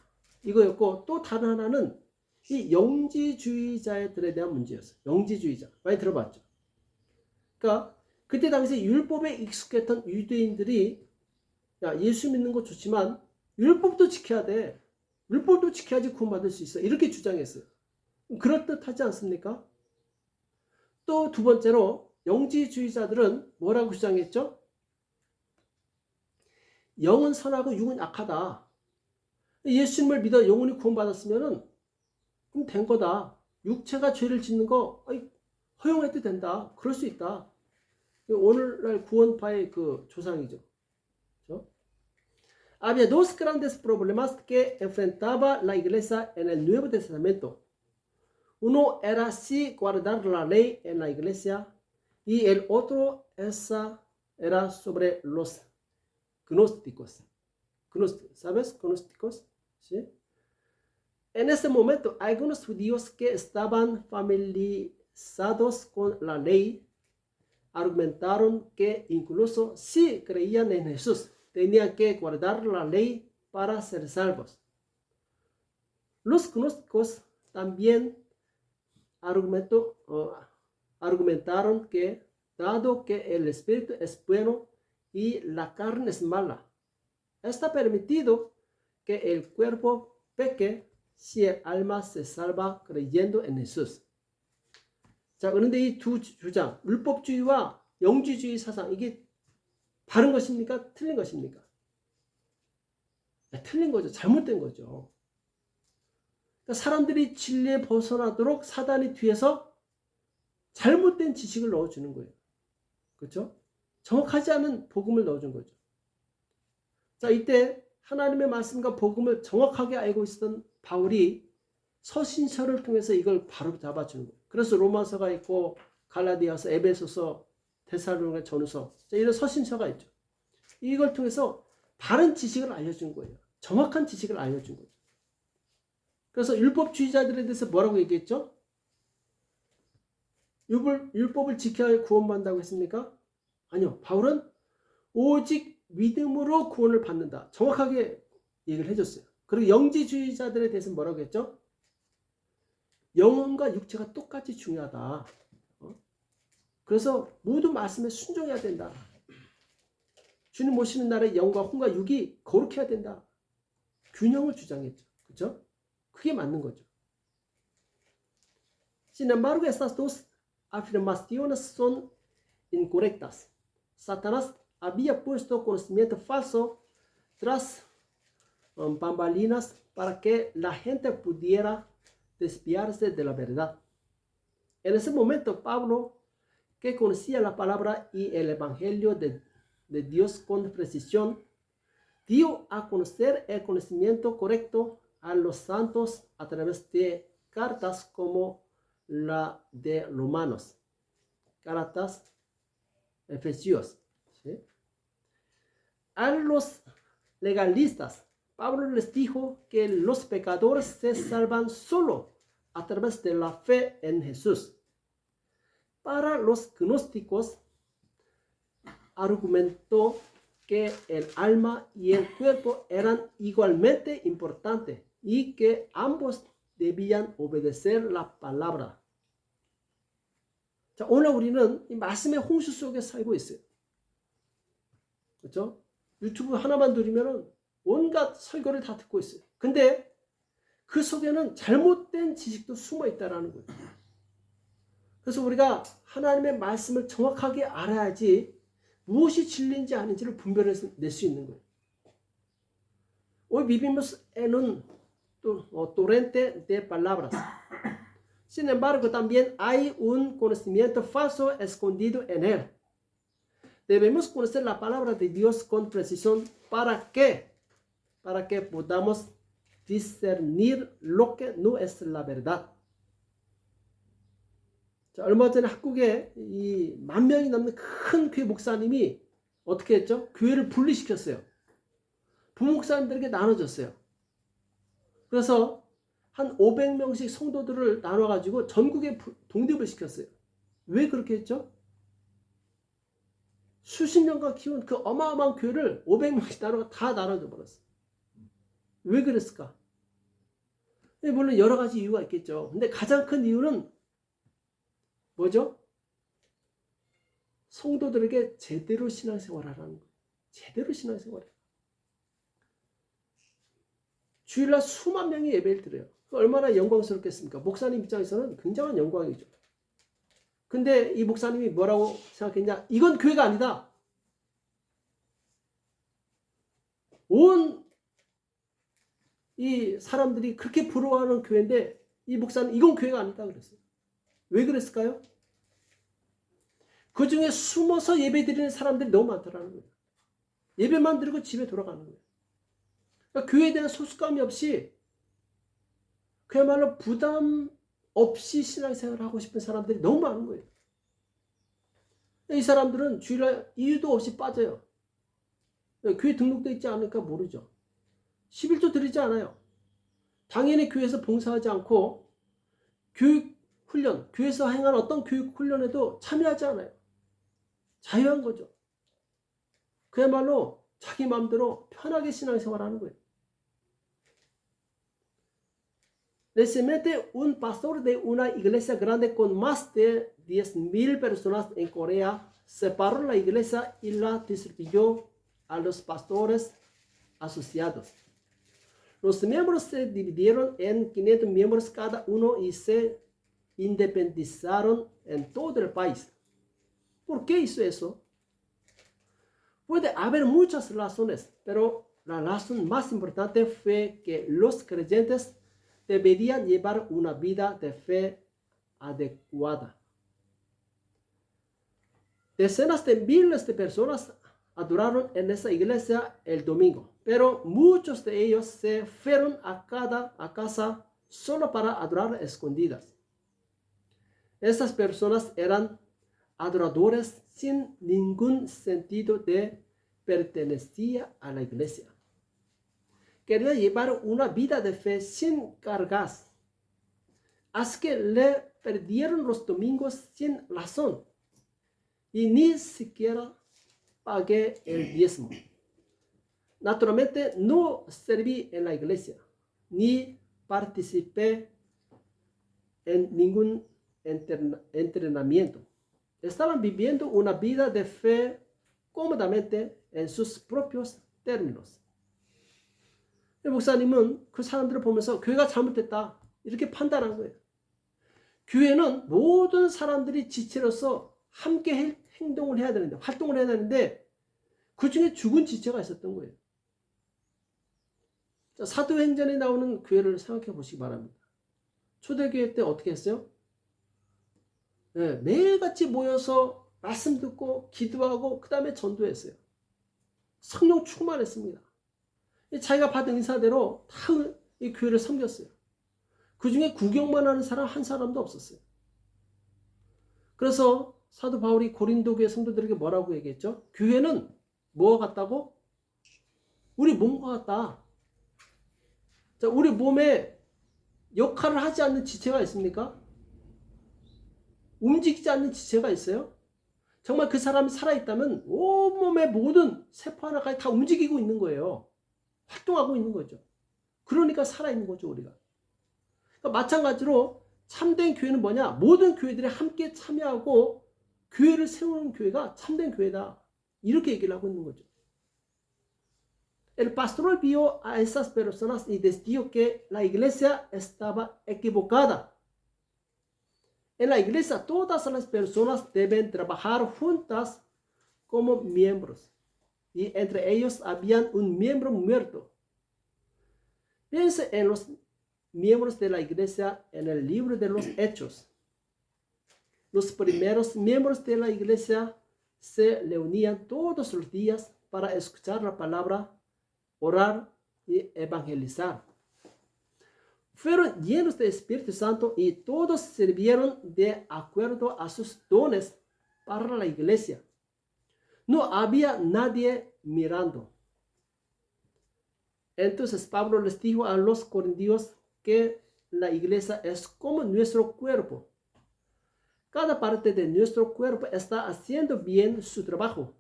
이거였고, 또 다른 하나는 이 영지주의자들에 대한 문제였어요. 영지주의자 많이 들어봤죠. 그러니까 그때 당시에 율법에 익숙했던 유대인들이 야, 예수 믿는 거 좋지만 율법도 지켜야 돼. 율법도 지켜야지 구원받을 수 있어. 이렇게 주장했어요. 그럴듯하지 않습니까? 또 두 번째로 영지주의자들은 뭐라고 주장했죠? 영은 선하고 육은 악하다. 예수님을 믿어 영혼이 구원받았으면 그럼 된 거다. 육체가 죄를 짓는 거 허용해도 된다. 그럴 수 있다. 오늘날 구원파의 그 조상이죠. 그렇죠? Había dos grandes problemas que enfrentaba la iglesia en el Nuevo Testamento. Uno era si guardar la ley en la iglesia y el otro era sobre los gnósticos. ¿Sabes? Gnósticos. ¿Sí? En ese momento, algunos judíos que estaban familiarizados con la ley argumentaron que incluso si creían en Jesús, tenían que guardar la ley para ser salvos. Los gnósticos también argumentaron que, dado que el espíritu es bueno y la carne es mala, está permitido que el cuerpo peque si el alma se salva creyendo en Jesús. 자, 그런데 이 두 주장, 율법주의와 영지주의 사상, 이게 바른 것입니까? 틀린 것입니까? 틀린 거죠. 잘못된 거죠. 그러니까 사람들이 진리에 벗어나도록 사단이 뒤에서 잘못된 지식을 넣어주는 거예요. 그렇죠? 정확하지 않은 복음을 넣어준 거죠. 자, 이때 하나님의 말씀과 복음을 정확하게 알고 있었던 바울이 서신서를 통해서 이걸 바로 잡아주는 거예요. 그래서 로마서가 있고 갈라디아서, 에베소서, 데살로니가 전후서, 이런 서신서가 있죠. 이걸 통해서 바른 지식을 알려준 거예요. 정확한 지식을 알려준 거죠. 그래서 율법주의자들에 대해서 뭐라고 얘기했죠? 율법을 지켜야 구원받는다고 했습니까? 아니요. 바울은 오직 믿음으로 구원을 받는다. 정확하게 얘기를 해줬어요. 그리고 영지주의자들에 대해서 뭐라고 했죠? 영혼과 육체가 똑같이 중요하다. 그래서 모두 말씀에 순종해야 된다. 주님 오시는 날에 영과 혼과 육이 거룩해야 된다. 균형을 주장했죠. 그렇죠? 그게 맞는 거죠. Sin embargo, estas dos afirmaciones son incorrectas. Satanás había puesto conocimiento falso tras bambalinas para que la gente pudiera desviarse de la verdad. En ese momento, Pablo, que conocía la palabra y el evangelio de Dios con precisión, dio a conocer el conocimiento correcto a los santos a través de cartas como la de Romanos, Gálatas, Efesios. ¿Sí? A los legalistas, Pablo les dijo que los pecadores se salvan solo a través de la fe en Jesús. Para los gnósticos, argumentó que el alma y el cuerpo eran igualmente importantes y que ambos debían obedecer la palabra. 자, 오늘 우리는 이 말씀의 홍수 속에 살고 있어요. 그렇죠? 유튜브 하나만 누르면 온갖 설교를 다 듣고 있어요. 근데 그 속에는 잘못된 지식도 숨어 있다라는 거예요. 그래서 우리가 하나님의 말씀을 정확하게 알아야지 무엇이 진리인지 아닌지를 분별해낼 수 있는 거예요. Hoy vivimos en un torrente de palabras. Sin embargo, también hay un conocimiento falso escondido en él. Debemos conocer la palabra de Dios con precisión. ¿Para qué? Para que podamos discernir lo que no es la verdad. 자, 얼마 전에 한국에 이 10,000명이 넘는 큰 교회 목사님이 어떻게 했죠? 교회를 분리시켰어요. 부목사님들에게 나눠줬어요. 그래서 한 500명씩 성도들을 나눠가지고 전국에 독립을 시켰어요. 왜 그렇게 했죠? 수십 년간 키운 그 어마어마한 교회를 500명씩 다 나눠줘 버렸어요. 왜 그랬을까? 물론 여러 가지 이유가 있겠죠. 근데 가장 큰 이유는 뭐죠? 성도들에게 제대로 신앙생활하라는 거예요. 제대로 신앙생활해. 주일날 수만 명이 예배를 드려요. 얼마나 영광스럽겠습니까? 목사님 입장에서는 굉장한 영광이죠. 근데 이 목사님이 뭐라고 생각했냐? 이건 교회가 아니다. 온 이 사람들이 그렇게 부러워하는 교회인데 이 목사는 이건 교회가 아니다 그랬어요. 왜 그랬을까요? 그 중에 숨어서 예배 드리는 사람들이 너무 많더라는 거예요. 예배만 드리고 집에 돌아가는 거예요. 그러니까 교회에 대한 소속감이 없이 그야말로 부담 없이 신앙생활을 하고 싶은 사람들이 너무 많은 거예요. 이 사람들은 주일날 이유도 없이 빠져요. 교회 등록되어 있지 않으니까 모르죠. 11조 드리지 않아요. 당연히 교회에서 봉사하지 않고 교육 훈련, 교회에서 행한 어떤 교육 훈련에도 참여하지 않아요. 자유한 거죠. 그야말로 자기 마음대로 편하게 신앙생활하는 거예요. Recientemente, un pastor de una iglesia grande con más de 10,000 personas en Corea separó la iglesia y la distribuyó a los pastores asociados. Los miembros se dividieron en 500 miembros cada uno y se independizaron en todo el país. ¿Por qué hizo eso? Puede haber muchas razones, pero la razón más importante fue que los creyentes deberían llevar una vida de fe adecuada. Decenas de miles de personas adoraron en esa iglesia el domingo, pero muchos de ellos se fueron a casa solo para adorar a escondidas. Estas personas eran adoradores sin ningún sentido de pertenencia a la iglesia. Querían llevar una vida de fe sin cargas. Así que le perdieron los domingos sin razón y ni siquiera pagué el diezmo. Naturalmente no serví en la iglesia ni participé en ningún entrenamiento. Estaban viviendo una vida de fe cómodamente en sus propios términos. 목사님은 그 사람들을 보면서 교회가 잘못됐다 이렇게 판단한 거예요. 교회는 모든 사람들이 지체로서 함께 행동을 해야 되는데, 활동을 해야 되는데 그 중에 죽은 지체가 있었던 거예요. 자, 사도행전에 나오는 교회를 생각해 보시기 바랍니다. 초대교회 때 어떻게 했어요? 네, 매일같이 모여서 말씀 듣고 기도하고 그 다음에 전도했어요. 성령 충만했습니다. 자기가 받은 인사대로 다 이 교회를 섬겼어요. 그 중에 구경만 하는 사람 한 사람도 없었어요. 그래서 사도 바울이 고린도 교회 성도들에게 뭐라고 얘기했죠? 교회는 뭐와 같다고? 우리 몸과 같다. 자, 우리 몸에 역할을 하지 않는 지체가 있습니까? 움직이지 않는 지체가 있어요? 정말 그 사람이 살아있다면 온몸의 모든 세포 하나까지 다 움직이고 있는 거예요. 활동하고 있는 거죠. 그러니까 살아있는 거죠, 우리가. 그러니까 마찬가지로 참된 교회는 뭐냐? 모든 교회들이 함께 참여하고 교회를 세우는 교회가 참된 교회다. 이렇게 얘기를 하고 있는 거죠. El pastor vio a esas personas y decidió que la iglesia estaba equivocada. En la iglesia todas las personas deben trabajar juntas como miembros. Y entre ellos había un miembro muerto. Piense en los miembros de la iglesia en el libro de los Hechos. Los primeros miembros de la iglesia se reunían todos los días para escuchar la palabra, orar y evangelizar. Fueron llenos del Espíritu Santo y todos sirvieron de acuerdo a sus dones para la iglesia. No había nadie mirando. Entonces Pablo les dijo a los corintios que la iglesia es como nuestro cuerpo. Cada parte de nuestro cuerpo está haciendo bien su trabajo.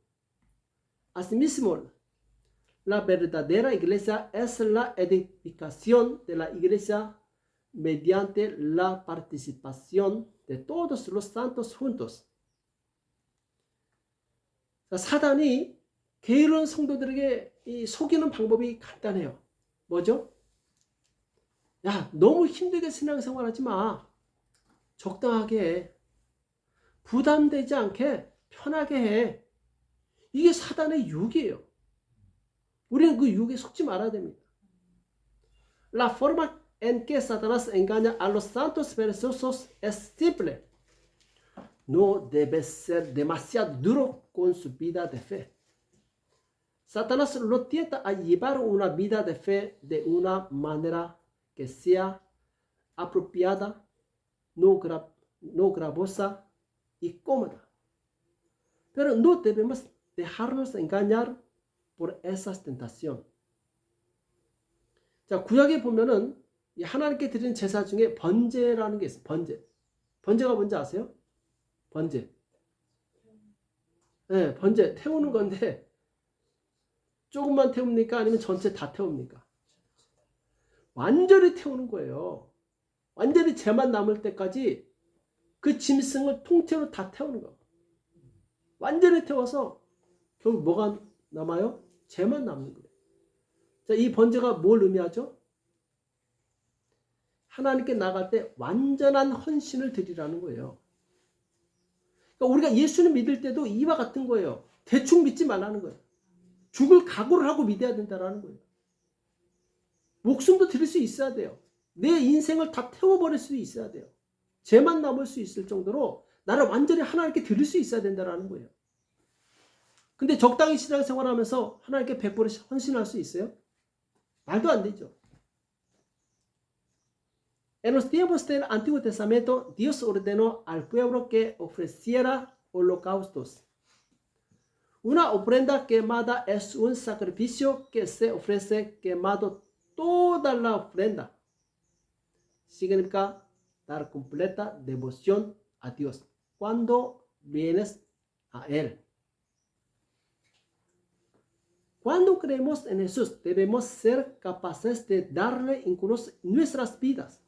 Asimismo, la verdadera iglesia es la edificación de la iglesia mediante la participación de todos los santos juntos. 사단이 게으른 성도들에게 속이는 방법이 간단해요. 뭐죠? 야, 너무 힘들게 신앙생활하지 마. 적당하게 해. 부담되지 않게 편하게 해. 이게 사단의 유혹이에요. 우리는 그 유혹에 속지 말아야 됩니다. La forma en que Satanás engaña a los santos perezosos es simple. No debe ser demasiado duro con su vida de fe. Satanás lo tienta a llevar una vida de fe de una manera que sea apropiada, no gravosa y cómoda. Pero no debemos dejarnos engañar por esas tentaciones. 자, 구약에 보면은 하나님께 드리는 제사 중에 번제라는 게 있어요. 번제. 번제가 뭔지 아세요? 번제. 네, 번제. 태우는 건데 조금만 태웁니까? 아니면 전체 다 태웁니까? 완전히 태우는 거예요. 완전히 재만 남을 때까지 그 짐승을 통째로 다 태우는 거예요. 완전히 태워서 결국 뭐가 남아요? 재만 남는 거예요. 자, 이 번제가 뭘 의미하죠? 하나님께 나갈 때 완전한 헌신을 드리라는 거예요. 그러니까 우리가 예수님 믿을 때도 이와 같은 거예요. 대충 믿지 말라는 거예요. 죽을 각오를 하고 믿어야 된다는 거예요. 목숨도 드릴 수 있어야 돼요. 내 인생을 다 태워버릴 수 있어야 돼요. 죄만 남을 수 있을 정도로 나를 완전히 하나님께 드릴 수 있어야 된다는 거예요. 근데 적당히 신앙생활하면서 하나님께 100% 헌신할 수 있어요? 말도 안 되죠. En los tiempos del Antiguo Testamento, Dios ordenó al pueblo que ofreciera holocaustos. Una ofrenda quemada es un sacrificio que se ofrece quemado toda la ofrenda. Significa dar completa devoción a Dios cuando vienes a Él. Cuando creemos en Jesús, debemos ser capaces de darle incluso nuestras vidas.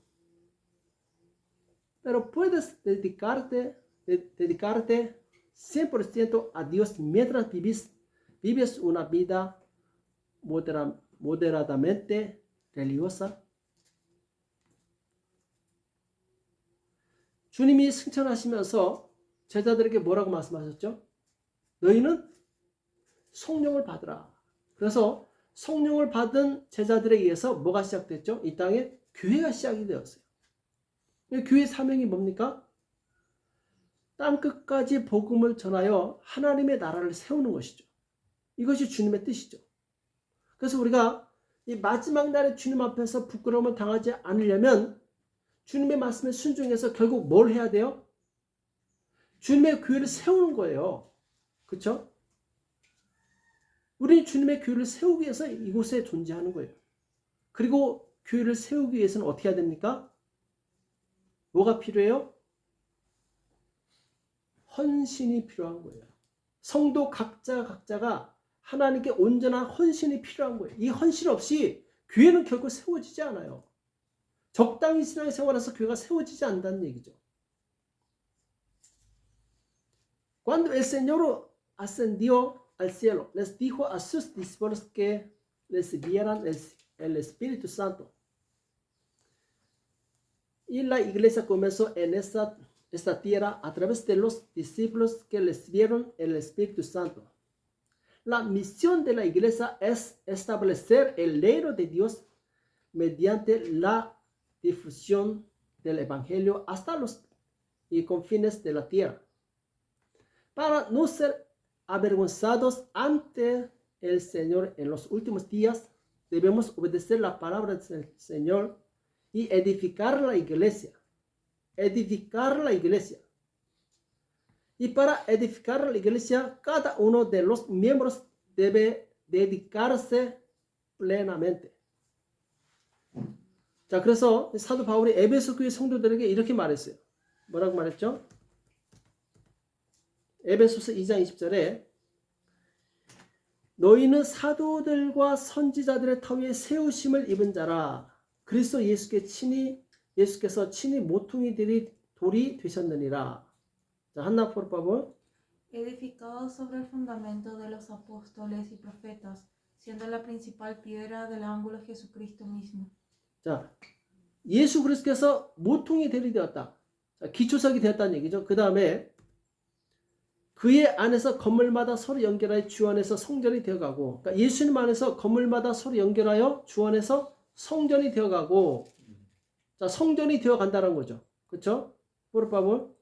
Pero puedes dedicarte 100% a Dios mientras vives una vida moderadamente religiosa. 주님이 승천하시면서 제자들에게 뭐라고 말씀하셨죠? 너희는 성령을 받으라. 그래서 성령을 받은 제자들에 의해서 뭐가 시작됐죠? 이 땅에 교회가 시작이 되었어요. 교회 사명이 뭡니까? 땅끝까지 복음을 전하여 하나님의 나라를 세우는 것이죠. 이것이 주님의 뜻이죠. 그래서 우리가 이 마지막 날에 주님 앞에서 부끄러움을 당하지 않으려면 주님의 말씀에 순종해서 결국 뭘 해야 돼요? 주님의 교회를 세우는 거예요. 그렇죠? 우리는 주님의 교회를 세우기 위해서 이곳에 존재하는 거예요. 그리고 교회를 세우기 위해서는 어떻게 해야 됩니까? 뭐가 필요해요? 헌신이 필요한 거예요. 성도 각자가 하나님께 온전한 헌신이 필요한 거예요. 이 헌신 없이 교회는 결코 세워지지 않아요. 적당히 신앙생활에서 교회가 세워지지 않는다는 얘기죠. Cuando el Señor ascendió al cielo, les dijo a sus discípulos que recibieran el Espíritu Santo. Y la iglesia comenzó en esta tierra a través de los discípulos que recibieron el Espíritu Santo. La misión de la iglesia es establecer el reino de Dios mediante la difusión del Evangelio hasta los confines de la tierra. Para no ser avergonzados ante el Señor en los últimos días, debemos obedecer la palabra del Señor y edificar la iglesia. Edificar la iglesia. Y para edificar la iglesia, cada uno de los miembros debe dedicarse plenamente. 자, 그래서 사도 바울이 에베소 교회 성도들에게 이렇게 말했어요. 뭐라고 말했죠? 에베소서 2장 20절에 너희는 사도들과 선지자들의 터 위에 세우심을 입은 자라. 그리스도 예수께서 친히 모퉁이 돌이 되셨느니라. 자, 한나 por favor. Edificado sobre el fundamento de los apóstoles y profetas, siendo la principal piedra del ángulo Jesucristo mismo. 자, 예수 그리스도께서 모퉁이 돌이 되었다. 자, 기초석이 되었다는 얘기죠. 그 다음에 그의 안에서 건물마다 서로 연결하여 주 안에서 성전이 되어가고, 그러니까 예수님 안에서 건물마다 서로 연결하여 주 안에서 성전이 되어가고, 자, 성전이 되어간다는 거죠. 그렇죠? Por favor.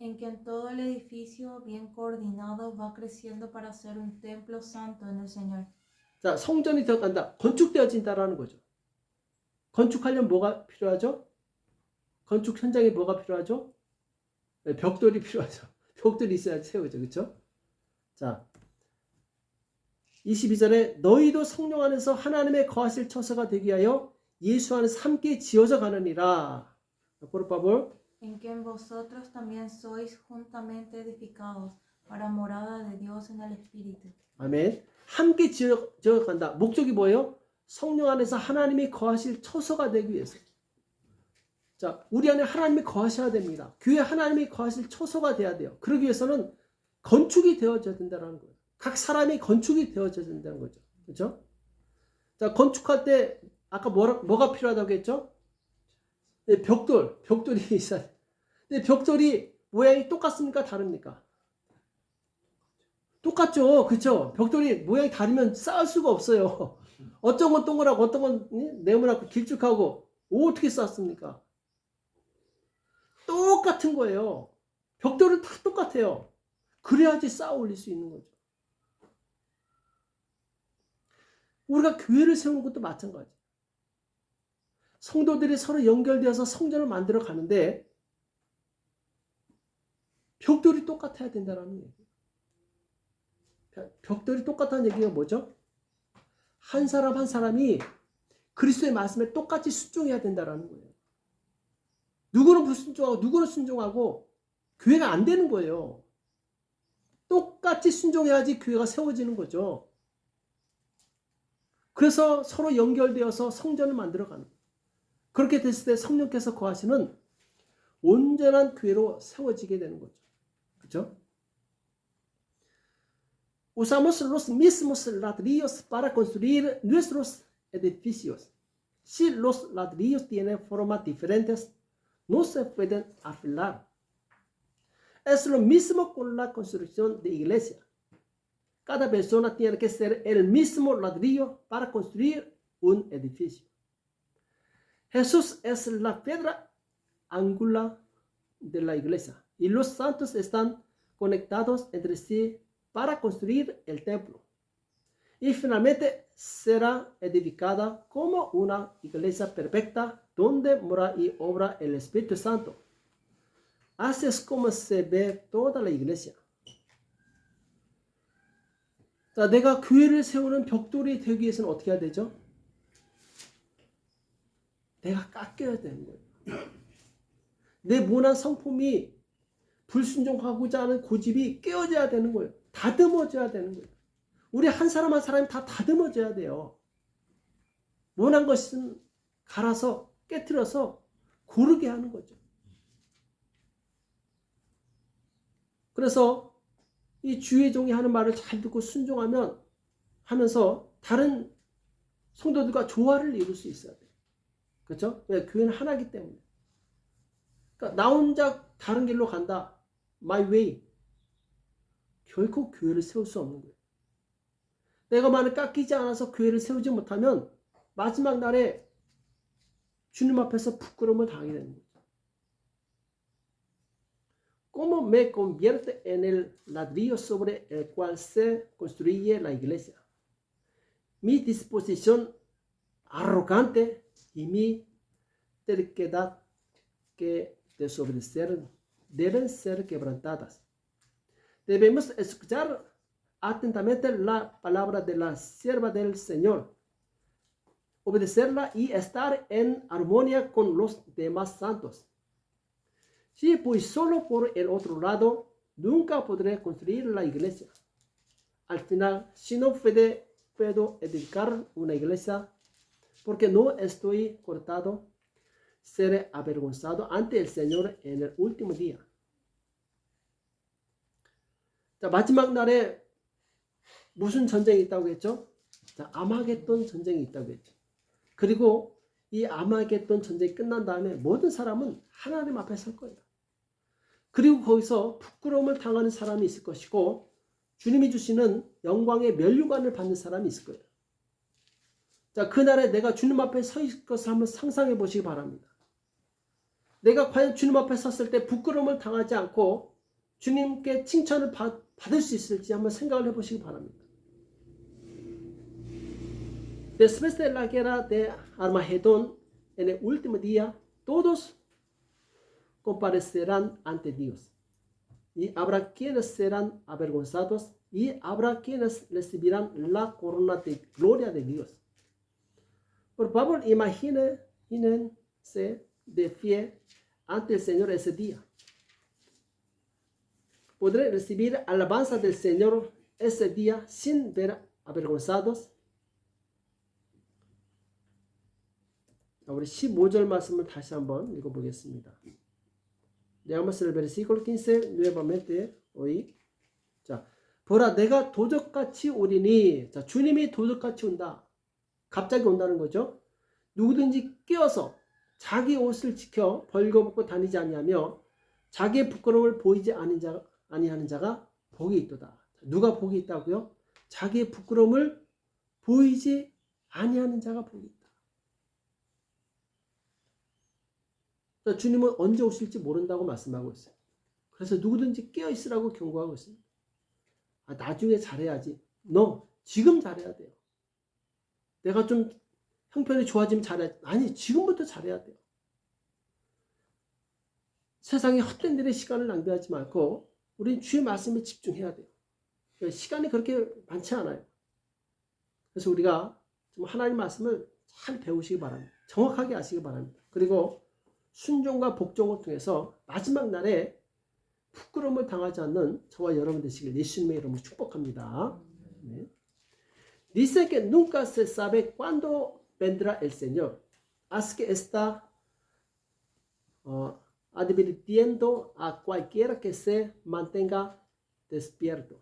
En que en todo el edificio bien coordinado va creciendo para ser un templo santo en el Señor. 자, 성전이 되어간다. 건축되어진다라는 거죠. 건축하려면 뭐가 필요하죠? 건축 현장에 뭐가 필요하죠? 네, 벽돌이 필요하죠. 벽돌이 있어야 세우죠. 그렇죠? 자, 22절에 너희도 성령 안에서 하나님의 거하실 처소가 되기 위하여 예수 안에서 함께 지어져 가느니라. Por favor. En que en vosotros también sois juntamente edificados para morada de Dios en el Espíritu. 아멘. 함께 지어 간다. 목적이 뭐예요? 성령 안에서 하나님이 거하실 처소가 되기 위해서. 자, 우리 안에 하나님이 거하셔야 됩니다. 교회 하나님이 거하실 처소가 돼야 돼요. 그러기 위해서는 건축이 되어져야 된다는 거예요. 각 사람이 건축이 되어져야 된다는 거죠. 그렇죠? 자, 건축할 때 아까 뭐가 필요하다고 했죠? 네, 벽돌이 있어야 돼. 근데 벽돌이 모양이 똑같습니까? 다릅니까? 똑같죠. 그렇죠? 벽돌이 모양이 다르면 쌓을 수가 없어요. 어떤 건 동그랗고 어떤 건 네모나고 길쭉하고 어떻게 쌓습니까? 똑같은 거예요. 벽돌은 다 똑같아요. 그래야지 쌓아 올릴 수 있는 거죠. 우리가 교회를 세우는 것도 마찬가지. 성도들이 서로 연결되어서 성전을 만들어 가는데 벽돌이 똑같아야 된다는 얘기예요. 벽돌이 똑같다는 얘기가 뭐죠? 한 사람 한 사람이 그리스도의 말씀에 똑같이 순종해야 된다는 거예요. 누구는 불순종하고 누구는 순종하고 교회가 안 되는 거예요. 똑같이 순종해야지 교회가 세워지는 거죠. 그래서 서로 연결되어서 성전을 만들어가는 거예요. 그렇게 됐을 때 성령께서 거하시는 온전한 교회로 세워지게 되는 거죠. 그렇죠? Usamos los mismos ladrillos para construir nuestros edificios. Si los ladrillos tienen formas diferentes, no se pueden afilar. Es lo mismo con la construcción de iglesia. Cada persona tiene que ser el mismo ladrillo para construir un edificio. Jesús es la piedra angular de la iglesia y los santos están conectados entre sí para construir el templo. Y finalmente será edificada como una iglesia perfecta donde mora y obra el Espíritu Santo. Así es como se ve toda la iglesia. 자, 내가 교회를 세우는 벽돌이 되기 위해서는 어떻게 해야 되죠? 내가 깎여야 되는 거예요. 내 모난 성품이 불순종하고자 하는 고집이 깨어져야 되는 거예요. 다듬어져야 되는 거예요. 우리 한 사람 한 사람이 다 다듬어져야 돼요. 모난 것은 갈아서 깨트려서 고르게 하는 거죠. 그래서 이 주의 종이 하는 말을 잘 듣고 순종하면 하면서 다른 성도들과 조화를 이룰 수 있어야 돼요. 그렇죠? 왜? 교회는 하나이기 때문에. 그러니까 나 혼자 다른 길로 간다. My way. 결코 교회를 세울 수 없는 거예요. 내가 만약 깎이지 않아서 교회를 세우지 못하면 마지막 날에 주님 앞에서 부끄러움을 당하게 되는 거죠. ¿Cómo me convierte en el ladrillo sobre el cual se construye la iglesia? Mi disposición arrogante y mi terquedad que desobedecer deben ser quebrantadas. Debemos escuchar atentamente la palabra de la sierva del Señor, obedecerla y estar en armonía con los demás santos. Si voy solo por el otro lado, nunca podré construir la iglesia. Al final, si no puedo edificar una iglesia, porque no estoy cortado, seré avergonzado ante el Señor en el último día. 자, 마지막 날에 무슨 전쟁이 있다고 했죠? 자, 아마겟돈 전쟁이 있다고 했죠. 그리고 이 아마겟돈 전쟁이 끝난 다음에 모든 사람은 하나님 앞에 설 거예요. 그리고 거기서 부끄러움을 당하는 사람이 있을 것이고 주님이 주시는 영광의 면류관을 받는 사람이 있을 거예요. 자, 그날에 내가 주님 앞에 서 있을 것을 한번 상상해 보시기 바랍니다. 내가 과연 주님 앞에 섰을 때 부끄러움을 당하지 않고 주님께 칭찬을 받을 수 있을지 한번 생각을 해보시기 바랍니다. Después de la guerra de Armagedón, en el último día, todos comparecerán ante Dios. Y habrá quienes serán avergonzados y habrá quienes recibirán la corona de gloria de Dios. Por favor, imagínense de pie ante el Señor ese día. Podré recibir alabanza del Señor ese día sin ver avergonzados. 우리 15절 말씀을 다시 한번 읽어보겠습니다. Leamos el versículo 15 nuevamente hoy. 자, 보라 내가 도적같이 오리니. 자, 주님이 도적같이 온다. 갑자기 온다는 거죠. 누구든지 끼어서 자기 옷을 지켜 벌거벗고 다니지 아니하며 자기의 부끄러움을 보이지 아니하는 자가 복이 있도다. 누가 복이 있다고요? 자기의 부끄러움을 보이지 아니하는 자가 복이 있다. 주님은 언제 오실지 모른다고 말씀하고 있어요. 그래서 누구든지 깨어 있으라고 경고하고 있습니다. 나중에 잘해야지. 너 지금 잘해야 돼요. 내가 좀 형편이 좋아지면 잘해. 아니, 지금부터 잘해야 돼요. 세상에 헛된 일에 시간을 낭비하지 말고 우리는 주의 말씀에 집중해야 돼요. 시간이 그렇게 많지 않아요. 그래서 우리가 좀 하나님 말씀을 잘 배우시기 바랍니다. 정확하게 아시기 바랍니다. 그리고 순종과 복종을 통해서 마지막 날에 부끄러움을 당하지 않는 저와 여러분 되시길 예수님의 이름으로 축복합니다. 네. Dice que nunca se sabe cuándo vendrá el Señor. Así que está advirtiendo a cualquiera que se mantenga despierto.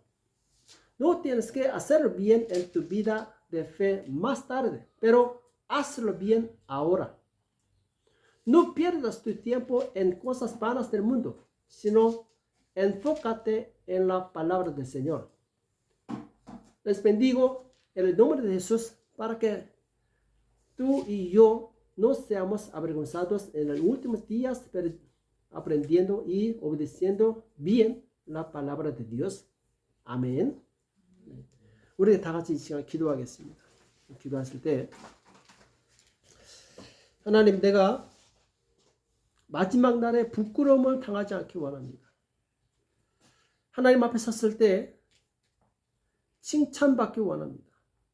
No tienes que hacer bien en tu vida de fe más tarde, pero hazlo bien ahora. No pierdas tu tiempo en cosas vanas del mundo, sino enfócate en la palabra del Señor. Les bendigo en el nombre de Jesús para que tú y yo no seamos avergonzados en los últimos días, pero aprendiendo y obedeciendo bien la palabra de Dios. 아멘. 우리 다 같이 이 시간 기도하겠습니다. 기도하실 때 하나님, 내가 마지막 날에 부끄러움을 당하지 않기 원합니다. 하나님 앞에 섰을 때 칭찬받기 원합니다.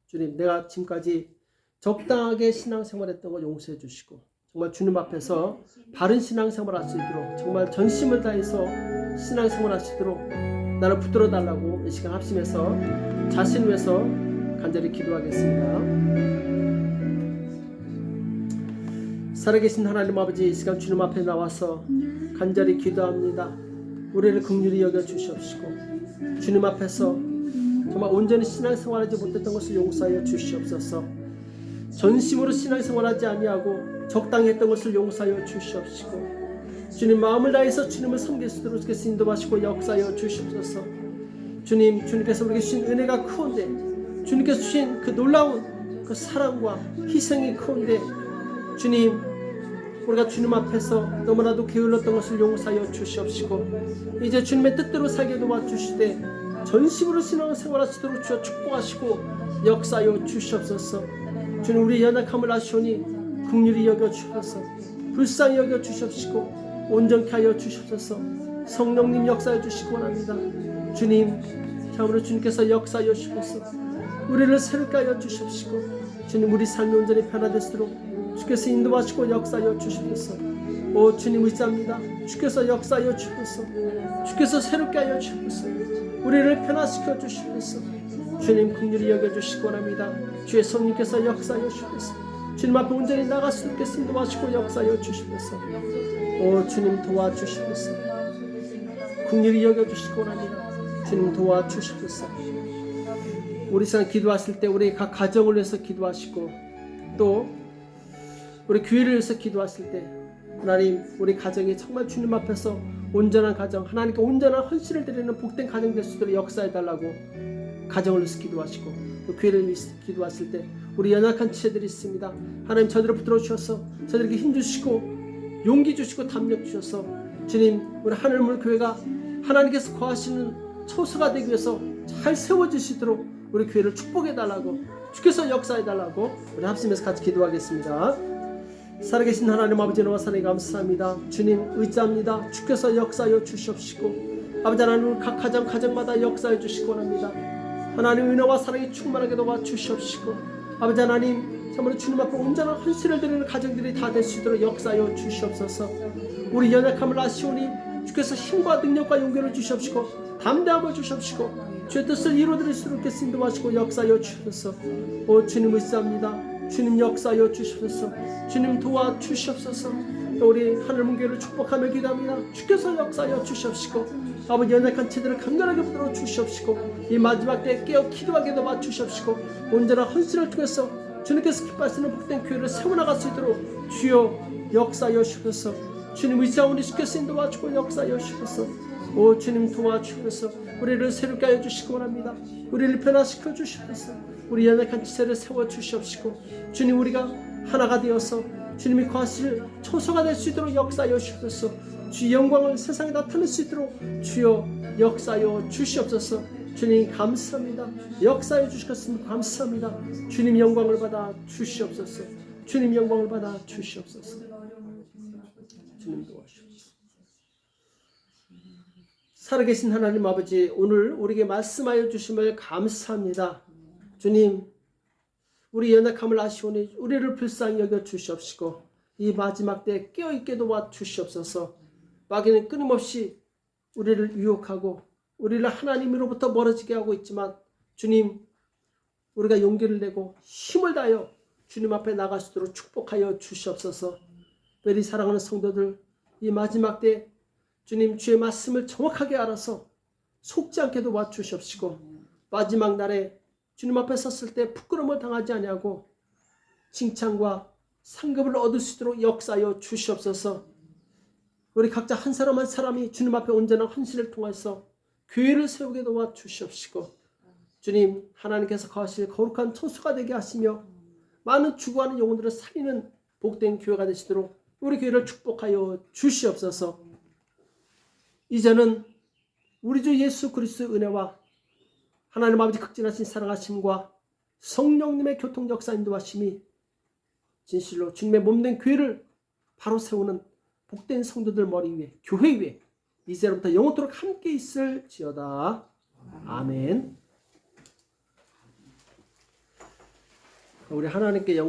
주님, 내가 지금까지 적당하게 신앙생활했던 거 용서해 주시고 정말 주님 앞에서 바른 신앙생활 할 수 있도록 정말 전심을 다해서 신앙생활 할 수 있도록 나를 붙들어 달라고 이 시간 합심해서 자신을 위해서 간절히 기도하겠습니다. 살아계신 하나님 아버지, 이 시간 주님 앞에 나와서 간절히 기도합니다. 우리를 긍휼히 여겨 주시옵시고 주님 앞에서 정말 온전히 신앙생활하지 못했던 것을 용서하여 주시옵소서. 전심으로 신앙생활하지 아니하고 적당히 했던 것을 용서하여 주시옵시고 주님, 마음을 다해서 주님을 섬길 수 있도록 주께서 인도하시고 역사하여 주시옵소서. 주님, 주님께서 우리에게 주신 은혜가 크온데, 주님께서 주신 그 놀라운 그 사랑과 희생이 크온데, 주님, 우리가 주님 앞에서 너무나도 게을렀던 것을 용서하여 주시옵시고 이제 주님의 뜻대로 살게 도와주시되 전심으로 신앙생활할 수 있도록 주여 축복하시고 역사하여 주시옵소서. 주님, 우리의 연약함을 아시오니 긍휼히 여겨 주셔서 불쌍히 여겨 주시옵시고 온전케 하여 주시옵소서. 성령님 역사해 주시기 원합니다. 주님, 참으로 주님께서 역사하여 주셔서 우리를 새롭게 하여 주시옵시고 주님, 우리 삶이 온전히 변화되도록 주께서 인도하시고 역사하여 주시옵소서. 오 주님, 의지합니다. 주께서 역사하여 주셔서 주께서 새롭게 하여 주셔서 우리를 변화시켜 주시옵소서. 주님, 긍휼히 여겨주시기 원합니다. 주의 성령께서 역사하여 주셔서 주님 앞에 온전히 나갈 수 있게 인도하시고 역사하여 주시옵소서. 오 주님, 도와주시옵소서. 긍휼히 여겨주시기 원합니다. 주님, 도와주시옵소서. 우리 시간 기도하실 때 우리 각 가정을 위해서 기도하시고 또 우리 교회를 위해서 기도하실 때 하나님, 우리 가정이 정말 주님 앞에서 온전한 가정, 하나님께 온전한 헌신을 드리는 복된 가정 될 수 있도록 역사해달라고 가정을 위해서 기도하시고 또 교회를 위해서 기도하실 때 우리 연약한 지체들이 있습니다. 하나님, 저들을 붙들어 주셔서 저들에게 힘 주시고 용기 주시고 담력 주셔서 주님, 우리 하늘물 교회가 하나님께서 거하시는 처소가 되기 위해서 잘 세워주시도록 우리 교회를 축복해달라고 주께서 역사해달라고 우리 합심해서 같이 기도하겠습니다. 살아계신 하나님 아버지, 너와 사랑에 감사합니다. 주님, 의지합니다. 주께서 역사하여 주시옵시고 아버지 하나님, 각 가정마다 역사해 주시기 원합니다. 하나님, 은혜와 사랑이 충만하게 도와주시옵시고 아버지 하나님, 참으로 주님 앞에 온전한 헌신을 드리는 가정들이 다 될 수 있도록 역사하여 주시옵소서. 우리 연약함을 아시오니 주께서 힘과 능력과 용기를 주시옵시고 담대함을 주시옵시고 주의 뜻을 이루어드릴 수 있게 인도하시고 역사하여 주시옵소서. 오 주님, 의지합니다. 주님, 역사하여 주시옵소서. 주님, 도와주시옵소서. 또 우리 하늘문교회를 축복하며 기도합니다. 주께서 역사하여 주시옵시고 아버지, 연약한 채들을 강건하게 붙들어 주시옵시고 이 마지막 때에 깨어 기도하게 도와 주시옵시고 온전한 헌신을 통해서 주님께서 기뻐하시는 복된 교회를 세워나갈 수 있도록 주여 역사하여 주시옵소서. 주님, 의지하오니 주께서 인도하시고 역사하여 주시옵소서. 오 주님, 도와주셔서 우리를 새롭게 하여 주시기 원합니다. 우리를 변화시켜 주시옵소서. 우리 연약한 지체를 세워 주시옵시고 주님, 우리가 하나가 되어서 주님이 거하실 초소가 될 수 있도록 역사하여 주시옵소서. 주의 영광을 세상에 나타낼 수 있도록 주여 역사하여 주시옵소서. 주님, 감사합니다. 역사해 주셨습니다. 감사합니다. 주님, 영광을 받아 주시옵소서. 주님, 영광을 받아 주시옵소서. 주님, 도와주시옵소서. 살아계신 하나님 아버지, 오늘 우리에게 말씀하여 주심을 감사합니다. 주님, 우리 연약함을 아시오니 우리를 불쌍히 여겨 주시옵시고 이 마지막 때에 깨어있게 도와 주시옵소서. 마귀는 끊임없이 우리를 유혹하고 우리를 하나님으로부터 멀어지게 하고 있지만 주님, 우리가 용기를 내고 힘을 다하여 주님 앞에 나갈 수 있도록 축복하여 주시옵소서. 우리 사랑하는 성도들, 이 마지막 때에 주님, 주의 말씀을 정확하게 알아서 속지 않게 도와 주시옵시고 마지막 날에 주님 앞에 섰을 때 부끄러움을 당하지 아니하고 칭찬과 상급을 얻을 수 있도록 역사하여 주시옵소서. 우리 각자 한 사람 한 사람이 주님 앞에 온전한 헌신을 통해서 교회를 세우게 도와 주시옵시고, 주님 하나님께서 거하실 거룩한 처소가 되게 하시며 많은 죽어가는 영혼들을 살리는 복된 교회가 되시도록 우리 교회를 축복하여 주시옵소서. 이제는 우리 주 예수 그리스도의 은혜와 하나님 아버지 극진하신 사랑하심과 성령님의 교통 역사 인도하심이 진실로 주님의 몸된 교회를 바로 세우는 복된 성도들 머리 위에, 교회 위에 이제로부터 영원토록 함께 있을지어다. 아멘. 우리 하나님께 영광